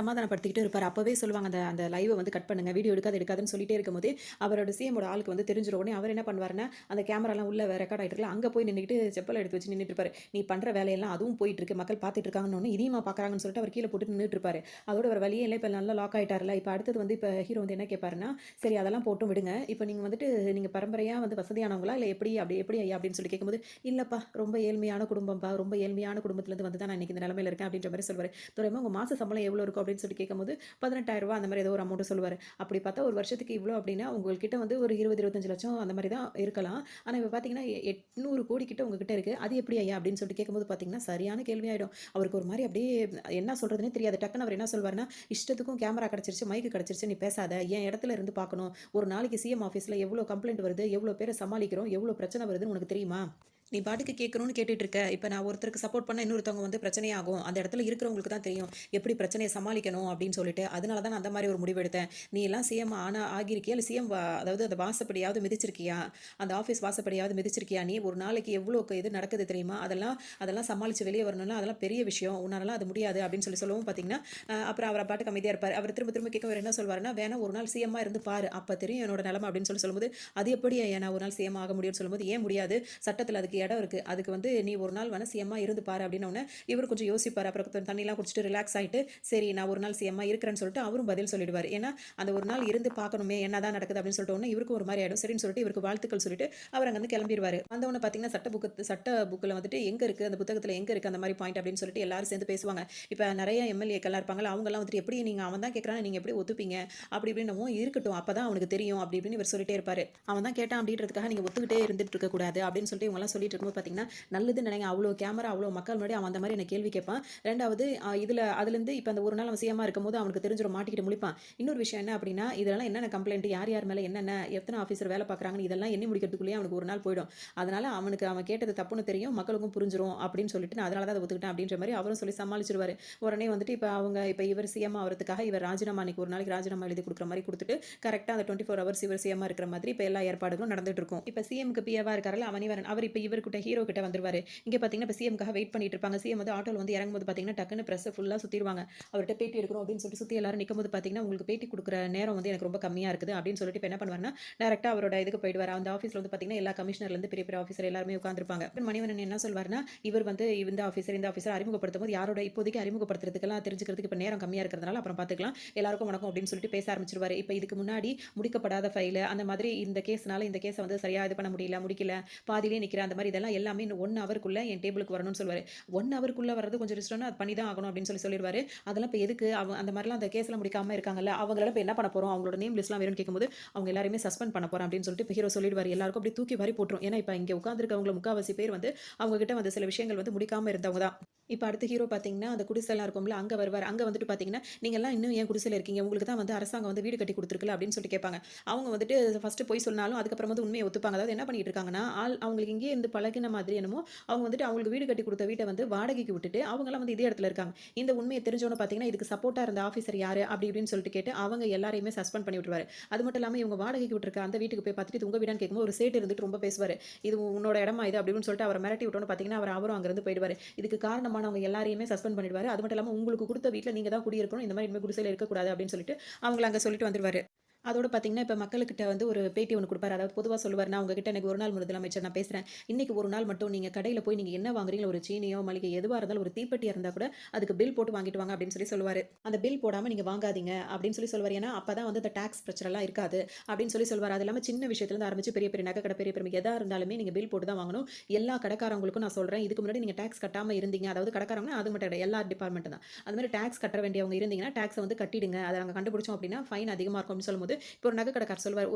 இருப்பாரு. அப்பவே சொல்லுவாங்க, அந்த அந்த லைவ வந்து கட் பண்ணுங்க. வீடியோ எடுக்காதுன்னு சொல்லிட்டே இருக்கும்போதே, அவரோட சிஎம்மோட ஆளுக்கு வந்து தெரிஞ்சிரும். உடனே அவர் என்ன பண்ணுவாருன்னா, அந்த கேமராலாம் உள்ள ரெக்கார்ட் ஆயிட்டு இருக்குல்ல, அங்க போய் நின்னுகிட்டு செப்பல் எடுத்து வச்சு நின்னுட்டு இருப்பாரு. "நீ பண்ற வேலையெல்லாம் அதுவும் போயிட்டு இருக்கு. மக்கள் பார்த்துட்டு இருக்காங்கன்னோனே, இதையுமா பார்க்குறாங்கன்னு" சொல்லிட்டு அவர் கீழ போட்டுட்டு நின்னுட்டு இருப்பாரு. அதோட வேற வழியே இல்ல. இப்ப நல்லா லாக் ஆயிட்டார்ல. இப்ப அடுத்தது வந்து இப்ப ஹீரோ வந்து என்ன கேட்பாருன்னா, "சரி அதெல்லாம் போட்டும் விடுங்க. இப்ப நீங்க வந்துட்டு நீங்க பரம்பரையா வந்து வசதியானவங்களா? இல்ல எப்படி எப்படி ஐயா?" அப்படின்னு சொல்லி கேட்கும்போது, "இல்லப்பா ரொம்ப ஏழ்மையான குடும்பம்ப்பா. ரொம்ப ஏழ்மையான குடும்பத்திலருந்து வந்து தான் நான் இன்னைக்கு இந்த நிலைமையில இருக்கேன்" அப்படின்ற மாரி சொல்லுவாரு. "துரைமா உங்க மாச சம்பளம் எவ்வளோ இருக்கும்?" அப்படின்னு சொல்லி கேட்கும்போது, ரூ. 18,000 அந்த மாரி ஏதோ ஒரு அமௌண்ட் சொல்லுவாரு. அப்படி பார்த்தா ஒரு வருஷத்துக்கு இவ்வளோ அப்படின்னா, உங்கள்கிட்ட வந்து ஒரு 20, 25 லட்சம் அந்த மாரி தான் இருக்கலாம். ஆனா இப்ப பார்த்தீங்கன்னா, 800 கோடி கிட்ட உங்ககிட்ட இருக்கு. அது எப்படி ஐயா? அப்படின்னு சொல்லிட்டு கேட்கும்போது பார்த்தீங்கன்னா, சரியான கேள்வியாயிடும். அவருக்கு ஒரு மாரி அப்படியே என்ன சொல்றதுன்னே தெரியாது. டக்குனு அவர் என்ன சொல்வாருன்னா, "இஷ்டத்துக்கும் கேமரா கிடைச்சிருச்சு, மைக் கிடைச்சிருச்சு. நீ பேசாத. என் இடத்துல இருந்து பார்க்கணும். ஒரு நாளைக்கு சிஎம் ஆஃபீஸ்ல எவ்வளோ கம்ப்ளைண்ட் வருது, எவ்வளோ பேர சமாளிக்கிறோம், எவ்வளோ பிரச்சனை வருதுன்னு உனக்கு தெரியுமா? நீ பாட்டுக்கு கேட்கணும்னு கேட்டுட்டு இருக்க. இப்ப நான் ஒருத்தருக்கு சப்போர்ட் பண்ணா இன்னொருத்தவங்க வந்து பிரச்சனையாகும். அந்த இடத்துல இருக்கிறவங்களுக்கு தான் தெரியும். எப்படி பிரச்சனைய சமாளிக்கணும் அப்படின்னு சொல்லிட்டு. அதனால தான் நான் அந்த மாரி ஒரு முடிவு எடுத்தேன். நீ எல்லாம் சிஎம் ஆகியிருக்கியா? இல்ல சிஎம் அதாவது அந்த வாசப்படியாவது மிதிச்சிருக்கியா? அந்த ஆஃபீஸ் வாசப்படியாவது மிதிச்சிருக்கியா நீ? ஒரு நாளைக்கு எவ்வளோ இது நடக்குது தெரியுமா? அதெல்லாம் அதெல்லாம் சமாளிச்சு வெளிய வரணும்னா, அதெல்லாம் பெரிய விஷயம். உன்னாலலாம் அது முடியாது அப்படின்னு சொல்லவும் பார்த்தீங்கன்னா, அப்புறம் அவர் பாட்டுக்கு அமைதியா இருப்பாரு. அவர் திரும்ப திரும்ப கேட்க அவர் என்ன சொல்வாருன்னா, வேணா ஒரு நாள் சிஎம்மா இருந்து பாரு. அப்ப தெரியும் என்னோட நிலைமை அப்படின்னு சொல்லும்போது, அது எப்படி ஐயா நான் ஒரு நாள் சிஎம் ஆக முடியும்னு சொல்லும்போது, ஏன் முடியாது? சட்டத்துல அதுக்கு இடம் இருக்குது, அதுக்கு வந்து நீ ஒரு நாள் வேணால் சிஎம்மாக இருந்து பாரு அப்படின்னோடனே இவர் கொஞ்சம் யோசிப்பார். அப்புறம் தண்ணிலாம் குடிச்சிட்டு ரிலாக்ஸ் ஆகிட்டு சரி நான் ஒரு நாள் சிஎம்மாக இருக்கிறேன்னு சொல்லிட்டு அவரும் பதில் சொல்லிடுவார். ஏன்னா அந்த ஒரு நாள் இருந்து பார்க்கணுமே என்னதான் நடக்குது அப்படின்னு சொல்லிட்டு உடனே இவருக்கும் ஒரு மாதிரி ஆகிடும். சரின்னு சொல்லிட்டு இவருக்கு வாழ்த்துக்கள் சொல்லிட்டு அவர் அங்கே வந்து கிளம்பிடுவார். வந்தவொடனே பார்த்தீங்கன்னா சட்ட புக்கில் வந்துட்டு எங்கே இருக்குது அந்த புத்தகத்தில் எங்கே இருக்குது அந்த மாதிரி பாயிண்ட் அப்படின்னு சொல்லிட்டு எல்லாரும் சேர்ந்து பேசுவாங்க. இப்போ நிறைய எம்எல்ஏக்கெல்லாம் இருப்பாங்க, அவங்கெல்லாம் வந்துட்டு எப்படி நீங்கள் அவன் தான் கேட்குறான் நீங்கள் எப்படி ஒத்துப்பீங்க அப்படி இப்படின்னவும் இருக்கட்டும் அப்போ தான் அவனுக்கு தெரியும் அப்படி இப்படின்னு இவர் சொல்லிட்டே இருப்பார். அவன் தான் கேட்டான் அப்படின்றதுக்காக நீங்கள் ஒத்துக்கிட்டே இருந்துட்டு இருக்கக்கூடாது அப்படின்னு சொல்லிட்டு இவங்கெல்லாம் சொல்லிட்டு இருக்கும்போது பார்த்தீங்கன்னா நல்லது நினைங்க, அவ்வளோ கேமரா அவ்வளோ மக்கள் முன்னாடி அவன் அந்த மாதிரி என்ன கேள்வி கேட்பான். ரெண்டாவது அதுலேருந்து இப்போ அந்த ஒரு நாள் அவன் சிஎம்மாக இருக்கும்போது அவனுக்கு தெரிஞ்சிடும், மாட்டிக்கிட்டு முழிப்பான். இன்னொரு விஷயம் என்ன அப்படின்னா இதெல்லாம் என்னென்ன கம்ப்ளைண்ட் யார் யார் மேலே என்னென்ன எத்தனை ஆஃபீஸர் வேலை பார்க்குறாங்கன்னு இதெல்லாம் எண்ணி முடிக்கிறதுக்குள்ளேயே அவனுக்கு ஒரு நாள் போயிடும். அதனால அவன் கேட்டது தப்புன்னு தெரியும், மக்களுக்கும் புரிஞ்சிரும் அப்படின்னு சொல்லிட்டு நான் அதனால தான் அதை ஒத்துக்கிட்டேன் அப்படின்ற மாதிரி அவரும் சொல்லி சமாளிச்சிருவாரு. உடனே வந்துட்டு இப்போ இவர் சிஎம் ஆகிறதுக்காக இவர் ராஜினாமா அன்னைக்கு ஒரு நாளைக்கு ராஜினாமா எழுதி கொடுக்குற மாதிரி கொடுத்துட்டு கரெக்டாக அந்த 24 ஹவர்ஸ் இவர் சிஎம்மாக இருக்கிற மாதிரி இப்போ எல்லா ஏற்பாடுகளும் நடந்துட்டு இருக்கும். இப்போ சிஎம்க்கு பிஏவா இருக்காருல்ல அவனிவரன், அவர் இப்போ இவர்கிட்ட ஹீரோ கிட்ட வந்துருவாரு. இங்கே பார்த்தீங்கன்னா இப்போ சிஎம்காக வெயிட் பண்ணிட்டு இருப்பாங்க. சிஎம் வந்து ஆட்டோவில் வந்து இறங்கும்போது பார்த்தீங்கன்னா டக்குன்னு ப்ரெஸ் ஃபுல்லாக சுற்றிடுவாங்க. அவர்கிட்ட பேட்டி எடுக்கணும் அப்படின்னு சொல்லிட்டு சுற்றி எல்லாரும் நிற்கும்போது பார்த்தீங்கன்னா உங்களுக்கு பேட்டி கொடுக்குற நேரம் வந்து எனக்கு ரொம்ப கம்மியாக இருக்குது அப்படின்னு சொல்லிட்டு இப்போ என்ன பண்ணுவாருன்னா டேரெக்டாக அவரோட இதுக்கு போயிடுவார். அந்த ஆஃபீஸில் வந்து பார்த்தீங்கன்னா எல்லா கமிஷனர்லேருந்து பெரிய பெரிய ஆஃபீஸர் எல்லாருமே உட்காந்துருப்பாங்க. மணிவரன் என்ன சொல்வார்னா இவர் வந்து இந்த ஆஃபீஸர் அறிமுகப்படுத்தும் போது யாரோட இப்போதைக்கு அறிமுகப்படுத்துறதுக்கெல்லாம் தெரிஞ்சுக்கிறதுக்கு இப்போ நேரம் கம்மியாக இருக்கிறதுனால அப்புறம் பார்த்துக்கலாம், எல்லாருக்கும் வணக்கம் அப்படின்னு சொல்லிட்டு பேச ஆரம்பிச்சிருவாரு. இப்போ இதுக்கு முன்னாடி முடிக்கப்படாத ஃபைல் அந்த மாதிரி இந்த கேஸை வந்து சரியாக இது பண்ண முடிக்கல பாதியிலே நிற்கிற அந்த மாதிரி இதெல்லாம் எல்லாமே இன்னும் 1 ஹவருக்குள்ளே என் டேபிளுக்கு வரணும்னு சொல்லுவார். 1 ஹவருக்குள்ளே வரது கொஞ்சம் ரிஸ்ட்னா அது பண்ணி தான் ஆகணும் அப்படின்னு சொல்லிடுவார். அதெல்லாம் இப்போ எதுக்கு அந்த மாதிரிலாம் அந்த கேஸ்லாம் முடிக்காமல் இருக்காங்கல்ல அவங்களால இப்போ என்ன பண்ண போகிறோம், அவங்களோட நேம் லிஸ்ட்லாம் வேணும்னு கேட்கும்போது அவங்க எல்லாருமே சஸ்பெண்ட் பண்ண போகிறோம் அப்படின்னு சொல்லிட்டு இப்போ ஹீரோ சொல்லிடுவார். எல்லாருக்கும் அப்படி தூக்கி வாரி போட்டுரும். ஏன்னா இப்போ இங்கே உட்காந்துருக்கவங்க முக்கால்வாசி பேர் வந்து அவங்க கிட்ட வந்து சில விஷயங்கள் வந்து முடிக்காமல் இருந்தவங்க தான். இப்போ அடுத்த ஹீரோ பார்த்தீங்கன்னா அந்த குடிசைலாம் இருக்கும்ல அங்கே வருவார். அங்கே வந்துட்டு பார்த்தீங்கன்னா நீங்கள்லாம் இன்னும் ஏன் குடிசையில் இருக்கீங்க, உங்களுக்கு தான் வந்து அரசாங்கம் வந்து வீடு கட்டி கொடுத்துருக்குல அப்படின்னு சொல்லிட்டு கேட்பாங்க. அவங்க வந்துட்டு ஃபஸ்ட்டு போய் சொன்னாலும் அதுக்கப்புறம் வந்து உண்மையை ஒத்துப்பாங்க. அதாவது என்ன பண்ணிட்டு இருக்காங்கன்னா அவங்களுக்கு இங்கே இருந்து பழகின மாதிரி என்னமோ அவங்க வந்துட்டு அவங்களுக்கு வீடு கட்டி கொடுத்த வீட்டை வந்து வாடகைக்கு விட்டுட்டு அவங்களாம் வந்து இதே இடத்துல இருக்காங்க. இந்த உண்மையை தெரிஞ்சவொன்னு பார்த்தீங்கன்னா இதுக்கு சப்போர்ட்டாக இருந்த ஆஃபீஸர் யார் அப்படி இப்படின்னு சொல்லிட்டு கேட்டு அவங்க எல்லாரையுமே சஸ்பெண்ட் பண்ணி விட்டுருவாரு. அது மட்டும் இல்லாமல் இவங்க வாடகைக்கு விட்டுருக்க அந்த வீட்டுக்கு போய் பார்த்துட்டு இது உங்கள் வீடான்னு கேட்கும்போது ஒரு சேட்டு இருந்துட்டு ரொம்ப பேசுவார். இது உன்னோட இடமா இது அப்படின்னு சொல்லிட்டு அவரை மிரட்டி விட்டோன்னு பார்த்தீங்கன்னா அவரும் அங்கேருந்து போயிடுவார். இதுக்கு காரணமானவங்க எல்லாரையுமே சஸ்பெண்ட் பண்ணிடுவார். அது மட்டும் இல்லாமல் உங்களுக்கு கொடுத்த வீட்டில் நீங்கள் தான் குடியிருக்கணும், இந்த மாதிரி இனிமேல் குடிசையில் இருக்கக்கூடாது அப்படின்னு சொல்லிட்டு அவங்கள அங்கே சொல்லிட்டு வந்துடுவார். அதோட பார்த்தீங்கன்னா இப்போ மக்களுக்கிட்ட வந்து ஒரு பேட்டி ஒன்று கொடுப்பாரு. அதாவது பொதுவாக சொல்லுவார், நான் உங்ககிட்ட எனக்கு ஒரு நாள் முதலமைச்சர் நான் பேசுகிறேன், இன்றைக்கி ஒரு நாள் மட்டும் நீங்கள் கடையில் போய் நீங்கள் என்ன வாங்குறீங்களோ ஒரு சீனியோ மளிகை எதுவாக இருந்தாலும் ஒரு தீப்பெட்டியாக இருந்தால் கூட அதுக்கு பில் போட்டு வாங்கிட்டு வாங்க அப்படின்னு சொல்லுவார். அந்த பில் போடாமல் நீங்கள் வாங்காதீங்க அப்படின்னு சொல்லுவார். ஏன்னா அப்போ தான் வந்து அந்த டேக்ஸ் பிரச்சனைலாம் இருக்காது அப்படின்னு சொல்லுவார். அது இல்லாமல் சின்ன விஷயத்துலேருந்து ஆரம்பிச்சு பெரிய பெரிய நகை கடை பெரிய பெரிய எதாக இருந்தாலுமே நீங்கள் பில் போட்டு தான் வாங்கணும். எல்லா கடைக்காரங்களுக்கும் நான் சொல்கிறேன், இதுக்கு முன்னாடி நீங்கள் டேக்ஸ் கட்டாமல் இருந்தீங்க, அதாவது கடைக்காரங்கன்னா அது மட்டும் எல்லா டிபார்ட்மெண்ட் தான் அது மாதிரி டேக்ஸ் கட்ட வேண்டியவங்க இருந்தீங்கன்னா டேக்ஸை வந்து கட்டிடுங்க, அதை நாங்கள் கண்டுபிடிச்சோம் அப்படின்னா ஃபைன் அதிகமாக இருக்கும் அப்படின்னு சொல்லும்போது இப்போ ஒரு நகை கடை சொல்லுவார்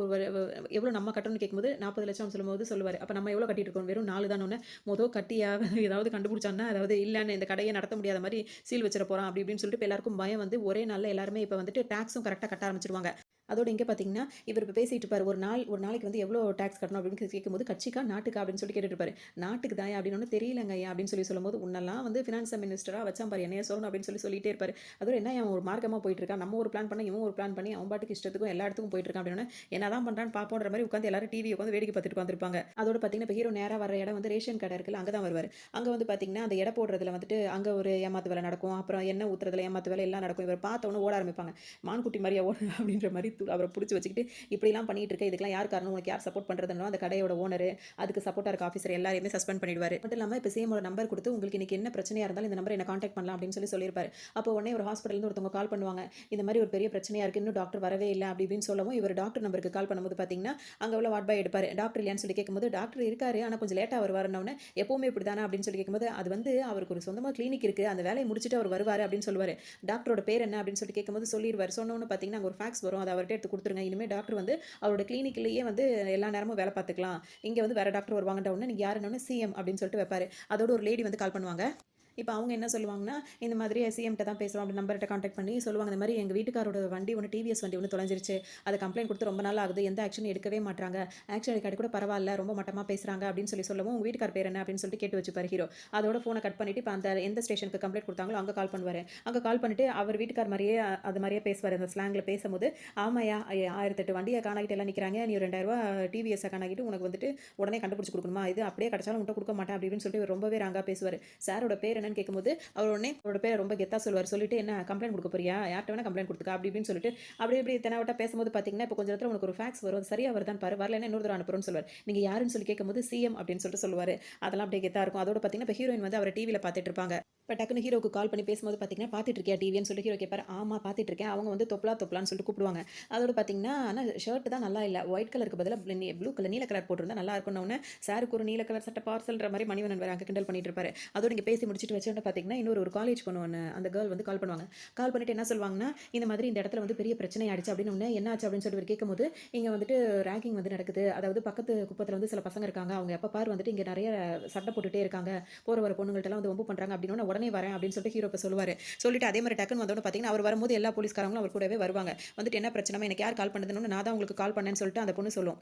எவ்வளோ நம்ம கட்டணும்னு கேட்கும்போது 40 லட்சம் சொல்லும்போது சொல்லுவார். அப்போ நம்ம எவ்வளோ கட்டிட்டு இருக்கோம், வெறும் 4 தான். ஒன்று மொதல் கட்டியா ஏதாவது கண்டுபிடிச்சான்னா அதாவது இல்லைன்னு இந்த கடையை நடத்த முடியாத மாதிரி சீல் வச்சிட போகிறான் அப்படி இப்படின்னு சொல்லிட்டு இப்போ எல்லாருக்கும் பயம் வந்து ஒரே நாளில் எல்லாருமே இப்போ வந்துட்டு டேக்ஸும் கரெக்டாக கட்ட ஆரம்பிச்சிருவாங்க. அதோட இங்கே பார்த்தீங்கன்னா இவர் இப்போ பேசிட்டு இருப்பார், ஒரு நாளைக்கு வந்து எவ்வளோ டேக்ஸ் கட்டணும் அப்படின்னு கேட்கும்போது கட்சிக்கா நாட்டுக்கா அப்படின்னு சொல்லி கேட்டுட்டு இருப்பாரு. நாட்டுக்கு தான் அப்படின்னு ஒன்று தெரியலங்க அப்படின்னு சொல்லும்போது உன்னெல்லாம் வந்து ஃபினான்ஸ் மினிஸ்டராக வச்சான் பாரு என்னைய சொல்லணும் அப்படின்னு சொல்லிட்டே இருப்பாரு. அதோட என்ன அவன் ஒரு மார்க்கமாக போயிட்டு இருக்கான், நம்ம ஒரு பிளான் பண்ண இவன் ஒரு பிளான் பண்ணி அவன் பாட்டுக்கு இஷ்டத்துக்கும் எல்லா இடத்துக்கும் போயிட்டு இருக்கான் அப்படின்னு என்னதான் பண்ணுறான்னு பார்ப்போன்ற மாதிரி உட்காந்து எல்லாரும் டிவி உட்காந்து வேடிக்கை பார்த்துட்டு உட்காந்துருப்பாங்க. அதோட பார்த்தீங்கன்னா இப்போ ஹீரோ நேராக வர இடம் வந்து ரேஷன் கடை இருக்குல்ல அங்கே தான் வருவார். அங்கே வந்து பார்த்தீங்கன்னா அந்த எடை போடுறதுல வந்துட்டு அங்கே ஒரு ஏமாத்து வேலை நடக்கும், அப்புறம் எண்ணெய் ஊற்றுறதுல ஏமாத்து வேலை எல்லாம் நடக்கும். இவர் பார்த்தவொன்னு ஓட ஆரம்பிப்பாங்க, மான்குட்டி மாதிரியா ஓட அப்படின்ற மாதிரி அவரை பிடிச்சி வச்சுக்கிட்டு இப்படிலாம் பண்ணிட்டு இருக்க, இதுக்கெல்லாம் யார் காரணம், உனக்கு யார் சப்போர்ட் பண்ணுறதுனோ அந்த கடையோட ஓனர், அதுக்கு சப்போர்ட்டாக இருக்க ஆஃபீஸர் எல்லாரையுமே சஸ்பெண்ட் பண்ணிடுவார். மட்டும் இல்லாமல் இப்போ சிஎமோட நம்பர் கொடுத்து உங்களுக்கு இன்னைக்கு என்ன பிரச்சனையாக இருந்தாலும் இந்த நம்பரை என்ன காண்டாக்ட் பண்ணலாம் அப்படின்னு சொல்லியிருப்பாரு. அப்போ உடனே ஒரு ஹாஸ்பிட்டலேருந்து ஒருத்தவங்க கால் பண்ணுவாங்க, இந்த மாதிரி ஒரு பெரிய பிரச்சனையாக இருக்குது, இன்னும் டாக்டர் வரவே இல்லை அப்படி இப்படின்னு சொல்லவும் இவர் டாக்டர் நம்பருக்கு கால் பண்ணும்போது பார்த்தீங்கன்னா அங்கே உள்ள வார்ட் பாய் எடுப்பார். டாக்டர் இல்லையான்னு சொல்லி கேட்கும்போது டாக்டர் இருக்காரு ஆனால் கொஞ்சம் லேட்டாக வருவாருன்னு எப்பவுமே இப்படி தானே அப்படின்னு சொல்லி கேட்கும்போது அது வந்து அவருக்கு ஒரு சொந்தமாக கிளினிக் இருக்குது, அந்த வேலையை முடிச்சுட்டு அவர் வருவார் அப்படின்னு சொல்லுவார். டாக்டரோட பேர் என்ன அப்படின்னு சொல்லி கேட்கும்போது சொல்லிடுவார். சொன்னோன்னு பார்த்தீங்கன்னா அங்கே ஒரு ஃபேக்ஸ் வரும், அதை அவர்கிட்ட எடுத்து கொடுத்துருங்க, இனிமேல் டாக்டர் வந்து அவரோட கிளினிக்லேயே வந்து எல்லா நேரமும் வேலை பார்த்துக்கலாம், இங்கே வந்து வேறு டாக்டர் வருவாங்கன்ற உடனே நீங்கள் யாருன்னு சிஎம் அப்படின்னு சொல்லிட்டு வைப்பார். அதோட ஒரு லேடி வந்து கால் பண்ணுவாங்க. இப்போ அவங்க என்ன சொல்லுவாங்கன்னா இந்த மாதிரி சிஎம்கிட்ட தான் பேசுகிறோம் அப்படி நம்பர்கிட்ட காண்டாக்ட் பண்ணி சொல்லுவாங்க, இந்த மாதிரி எங்கள் வீட்டுக்காரோட வண்டி ஒன்று டிவிஎஸ் வண்டி ஒன்று தொலைஞ்சிருச்சு, அதை கம்ப்ளைண்ட் கொடுத்து ரொம்ப நாள் ஆகுது, எந்த ஆக்ஷன் எடுக்கவே மாட்டாங்க, ஆக்ஷன் எடுக்காட்டி கூட பரவாயில்ல ரொம்ப மட்டமாக பேசுகிறாங்க அப்படின்னு சொல்லவும் உங்கள் வீட்டுக்கார் பேர் என்ன அப்படின்னு சொல்லிட்டு கேட்டு வச்சுப்பார் ஹீரோ. அதோட ஃபோனை கட் பண்ணிவிட்டு இப்போ அந்த எந்த ஸ்டேஷனுக்கு கம்ப்ளைண்ட் கொடுத்தாங்களோ அங்கே கால் பண்ணுவார். அங்கே கால் பண்ணிவிட்டு அவர் வீட்டுக்கார் மாதிரியே அது மாதிரியே பேசுவார். அந்த ஸ்லாங்கில் பேசும்போது ஆமாயா 1008 வண்டியை காணாக்கிட்டு எல்லாம் நிற்கிறாங்க, நீ 2000 டிவிஎஸ்ஸை காணாக்கிட்டு உனக்கு வந்துட்டு உடனே கண்டுபிடிச்சி கொடுக்கணுமா, இது அப்படியே கிடச்சாலும் உன்ட்ட கொடுக்க மாட்டேன் அப்படின்னு சொல்லிட்டு ரொம்பவே ராங்காக பேசுவார். சாரோட பேர் என்ன என்னன்னு கேட்கும்போது அவர் உடனே அவரோட பேரை ரொம்ப கெத்தா சொல்லுவார். சொல்லிட்டு என்ன கம்ப்ளைண்ட் கொடுக்க போறியா, யார்கிட்ட வேணா கம்ப்ளைண்ட் கொடுத்துக்க அப்படி இப்படின்னு சொல்லிட்டு அப்படி இப்படி தெனாவட்டா பேசும்போது பார்த்தீங்கன்னா, இப்போ கொஞ்ச நேரத்துல உனக்கு ஒரு ஃபேக்ஸ் வரும், அது சரியா வருதான்னு பாரு, வரலைன்னா இன்னொரு தடவை அனுப்புறோம்னு சொல்லுவார். நீங்க யாருன்னு சொல்லி கேட்கும்போது சிஎம் அப்படின்னு சொல்லிட்டு சொல்லுவாரு. அதெல்லாம் அப்படியே கெத்தா இருக்கும். அதோட பார்த்தீங்கன்னா, இப்போ ஹீரோயின் வந்து அவரை டிவியில பார்த்துட்டு இருப்பாங்க. இப்போ டக்குனு ஹீரோக்கு கால் பண்ணி பேசும்போது பார்த்தீங்கன்னா, பார்த்துட்டு இருக்கியா டிவின்னு சொல்லிட்டு ஹீரோ கேட்பாரு. ஆமா பார்த்துட்டு இருக்கேன். அவங்க வந்து தொப்லா தொப்லான்னு சொல்லிட்டு கூப்பிடுவாங்க. அதோட பார்த்தீங்கன்னா, ஆனா ஷர்ட் தான் நல்லா இல்ல. ஒயிட் கலருக்கு பதிலா ப்ளூ கலர் நீல கலர் போட்டிருந்தா நல்லா இருக்கும்னு உடனே சாருக்கு ஒரு நீல கலர் சட்டை பார்சல்ன்ற மாதிரி மணிவண்ணன் வேற அங்க கிண்டல் பண்ணிட்டு இருப்பாரு. அதோட இங்க பேசி முடிச்சுட்டு வச்சோன்னு பார்த்தீங்கன்னா, இன்னொரு காலேஜ் பொண்ணு ஒண்ணு அந்த கேர்ள் வந்து கால் பண்ணுவாங்க. கால் பண்ணிட்டு என்ன சொல்லுவாங்கன்னா, இந்த மாதிரி இந்த இடத்துல வந்து பெரிய பிரச்சனை ஆயிடுச்சு அப்படின்னு உடனே என்ன ஆச்சு அப்படின்னு சொல்லிட்டு இவர் கேட்கும்போது, இங்க வந்துட்டு ரேங்கிங் வந்து நடக்குது. அதாவது பக்கத்து குப்பத்துல வந்து சில பசங்க இருக்காங்க. அவங்க எப்ப பாரு வந்துட்டு இங்க நிறைய சண்டை போட்டுட்டே இருக்காங்க. போற வர பொண்ணுங்கள்ட்டலாம் வந்து வம்பு பண்றாங்க அப்படின்னு உடனே வரேன் அப்படின்னு சொல்லிட்டு ஹீரோ இப்ப சொல்லுவாரு. சொல்லிட்டு அதே மாதிரி டக்குன்னு வந்தோன்னு பார்த்தீங்கன்னா, அவர் வரும்போது எல்லா போலீஸ்காரங்களும் அவர் கூடவே வருவாங்க. வந்துட்டு என்ன பிரச்சனை எனக்கு யார் கால் பண்ணதுன்னு நான் தான் உங்களுக்கு கால் பண்ணேன்னு சொல்லிட்டு அந்த பொண்ணு சொல்லும்.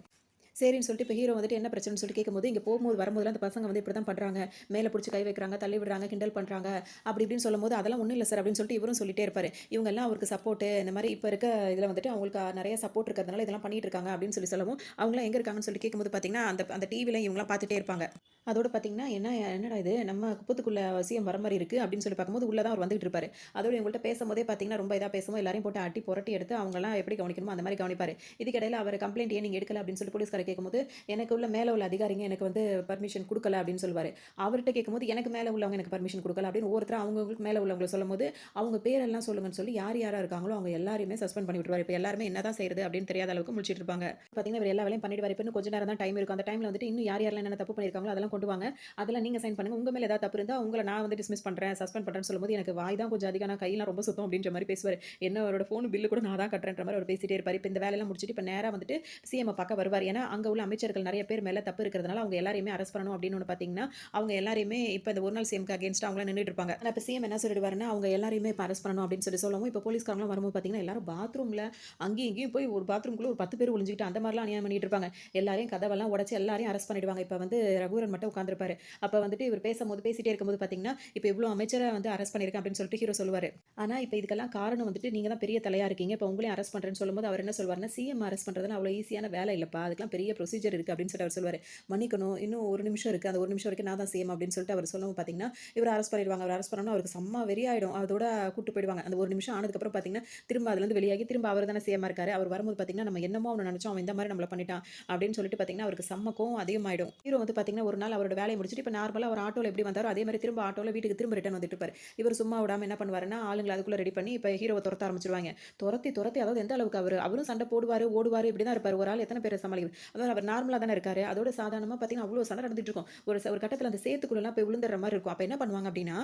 சரின்னு சொல்லிட்டு இப்போ ஹீரோ வந்துட்டு என்ன பிரச்சனைன்னு சொல்லிட்டு கேட்கும்போது, இங்கே போகும்போது வரும்போதெல்லாம் அந்த பசங்க வந்து இப்படி தான் பண்றாங்க. மேல புடிச்சு கை வைக்கிறாங்க, தள்ளி விடுறாங்க, கிண்டல் பண்றாங்க. அப்படி இப்படின்னு சொல்லும்போது, அதெல்லாம் ஒண்ணும் இல்ல சார் அப்படின்னு சொல்லிட்டு இவரும் சொல்லிட்டே இருப்பாரு. இவங்க எல்லாம் அவருக்கு சப்போர்ட் இந்த மாதிரி இப்ப இருக்க இதுல வந்துட்டு அவங்களுக்கு நிறைய சப்போர்ட் இருக்கிறதுனால இதெல்லாம் பண்ணிட்டு இருக்காங்க அப்படின்னு சொல்லவும், அவங்கலாம் எங்க இருக்காங்கன்னு சொல்லிட்டு கேட்கும்போது பார்த்தீங்கன்னா, அந்த அந்த டிவில இவங்கலாம் பார்த்துட்டே இருப்பாங்க. அதோட பார்த்தீங்கன்னா, என்னடா இது நம்ம குப்பத்துக்குள்ள சிஎம் வர மாரி இருக்கு அப்படின்னு சொல்லி பார்க்கும்போது, உள்ள தான் அவர் வந்துகிட்டு இருப்பாரு. அதோட இவங்கள்ட்ட பேசும்போதே பார்த்தீங்கன்னா, ரொம்ப இதா பேசுவோம். எல்லாரையும் போட்டு அடி புரட்டி எடுத்து அவங்கலாம் எப்படி கவனிக்கணுமோ அந்த மாதிரி கவனிப்பாரு. இதுக்கிடையில அவர் கம்ப்ளைண்ட் ஏன் நீங்க எடுக்கல அப்படின்னு சொல்லி போலீஸ்காரர் கேட்கும்போது, எனக்கு உள்ள மேல உள்ள அதிகாரிங்க எனக்கு வந்து பர்மிஷன் குடுக்கல அப்படின்னு சொல்லுவாரு. அவர்ட்ட கேட்கும்போது, எனக்கு மேல உள்ளவங்க எனக்கு பர்மிஷன் குடுக்கல அப்படின்னு ஒவ்வொருத்தரா அவங்கவங்களுக்கு மேல உள்ளவங்கள சொல்லும்போது, அவங்க பேரெல்லாம் சொல்லுங்கன்னு சொல்லி யார் யாரா இருக்காங்களோ அவங்க எல்லாரையுமே சஸ்பெண்ட் பண்ணி விட்டுருவாரு. இப்ப எல்லாருமே என்னதான் செய்றது அப்படின்னு தெரியாத அளவுக்கு முழிச்சிட்டு இருப்பாங்க. பார்த்தீங்கன்னா, இவர் எல்லா வேலையும் பண்ணிடுவாரு. இப்ப இன்னும் கொஞ்ச நேரம் தான் டைம் இருக்கும். அந்த டைம்ல வந்துட்டு இன்னும் யார் யாரெல்லாம் என்னென்ன தப்பு பண்ணியிருக்காங்களோ அதெல்லாம் கொண்டு வாங்க. அதெல்லாம் நீங்க சைன் பண்ணுங்க. உங்க மேல ஏதாவது தப்பு இருந்தா உங்கள நான் வந்து டிஸ்மிஸ் பண்றேன், சஸ்பெண்ட் பண்றேன்னு சொல்லும்போது, எனக்கு வாய் தான் கொஞ்சம் அதிகம். ஆனா கையெல்லாம் ரொம்ப சுத்தம் அப்படின்ற மாரி பேசுவாரு. என்ன அவரோட ஃபோன் பில் கூட நான் தான் கட்டுறேன்ற மாரி அவர் பேசிட்டே இருப்பாரு. இப்ப இந்த வேலையெல்லாம் முடிச்சுட்டு இப்ப நேரா வந்துட்டு சிஎம்ம பார்க்க வருவாரு. ஏன்னா, அங்க உள்ள அமைச்சர்கள் நெறைய பேர் மேல தப்பு இருக்கிறதுனால அவங்க எல்லாரையுமே அரெஸ்ட் பண்ணணும் அப்படின்னு ஒண்ணு பார்த்தீங்கன்னா, அவங்க எல்லாரையுமே இப்ப இந்த ஒரு நாள் சிஎம்க்கு அகைன்ஸ்டா அவங்கலாம் நின்னுட்டு இருப்பாங்க. ஆனா இப்ப சிஎம் என்ன சொல்லிடுவாருன்னா, அவங்க எல்லாரையுமே இப்ப அரெஸ்ட் பண்ணணும் அப்படின்னு சொல்லவும், இப்ப போலீஸ்காரங்கலாம் வரும்போது பார்த்தீங்கன்னா, எல்லாரும் பாத்ரூம்ல அங்கேயும் இங்கேயும் போய் ஒரு பாத்ரூம்குள்ள ஒரு 10 பேர் ஒளிஞ்சுக்கிட்டு அந்த மாரிலாம் அநியாயம் பண்ணிட்டு இருப்பாங்க. எல்லாரையும் கதவெல்லாம் உடைச்சு எல்லாரையும் அரெஸ்ட் பண்ணிடுவாங்க. இப்ப வந்து ரகுவரன் மட்டும் உட்கார்ந்திருப்பாரு. அப்ப வந்துட்டு இவர் பேசிட்டே இருக்கும்போது பார்த்தீங்கன்னா, இப்ப இவ்ளோ அமைச்சர வந்து அரெஸ்ட் பண்ணியிருக்கேன் அப்படின்னு சொல்லிட்டு ஹீரோ சொல்லுவாரு. ஆனா இப்ப இதுக்கெல்லாம் காரணம் வந்துட்டு நீங்க தான் பெரிய தலையா இருக்கீங்க. இப்ப உங்களையும் அரெஸ்ட் பண்றேன்னு சொல்லும்போது அவர் என்ன சொல்வாருன்னா, சிஎம் அரெஸ்ட் பண்றதுன்னா அவ்வளோ ஈஸியான வேலை இல்லப்பா. அதுக்கெல்லாம் பெரிய ப்ரொசீஜர் இருக்கு அப்படின்னு சொல்லிட்டு அவர் சொல்லுவாரு. மன்னிக்கணும். இன்னும் 1 நிமிஷம் இருக்கு. அந்த 1 நிமிஷம் வரைக்கும் நான் தான் சிஎம் அப்படின்னு சொல்லிட்டு அவர் சொல்லவும் பார்த்தீங்கன்னா, இவர அரெஸ்ட் பண்ணிருவாங்க. அவர அரெஸ்ட் பண்ணோம்னா அவருக்கு செம்ம வெறியாயிடும். அதோட கூட்டு போயிடுவாங்க. அந்த 1 நிமிஷம் ஆனதுக்கப்புறம் பார்த்தீங்கன்னா, திரும்ப அதுலருந்து வெளியாகி திரும்ப அவர் தானே சிஎம்மா இருக்காரு. அவர் வரும்போது பார்த்தீங்கன்னா, நம்ம என்னமோ அவன நெனச்சோம். அவன் இந்த மாரி நம்மள பண்ணிட்டான் அப்படின்னு சொல்லிட்டு பார்த்தீங்கன்னா, அவருக்கு செம்ம கோவம் அதிகமாயிடும். ஹீரோ வந்து பார்த்தீங்கன்னா, ஒரு நாள் அவரோட வேலைய முடிச்சுட்டு இப்ப நார்மலா அவர் ஆட்டோல எப்படி வந்தாரோ, அதே மாரி திரும்ப ஆட்டோல வீட்டுக்கு திரும்ப ரிட்டர்ன் வந்துட்டு இருப்பாரு. இவர் சும்மா விடாம என்ன பண்ணுவாருன்னா, ஆளுங்கள அதுக்குள்ள ரெடி பண்ணி இப்ப ஹீரோவ தொரத்த ஆரம்பிச்சுருவாங்க. தொரத்தி அதாவது எந்த அளவுக்கு அவரும் சண்டை போடுவாரு, ஓடுவாரு இப்படி தான் இருப்பாரு. ஒரு ஆள் எத்தன பேர சமாளிக்கிறது. அதாவது அவர் நார்மலா தானே இருக்காரு. அதோட சாதாரணமா பார்த்தீங்கன்னா, அவ்ளோ சண்டை நடந்துட்டு இருக்கும். ஒரு கட்டத்துல அந்த சேத்துக்குள்ளலாம் போய் விழுந்துடுற மாரி இருக்கும். அப்ப என்ன பண்ணுவாங்க அப்படின்னா,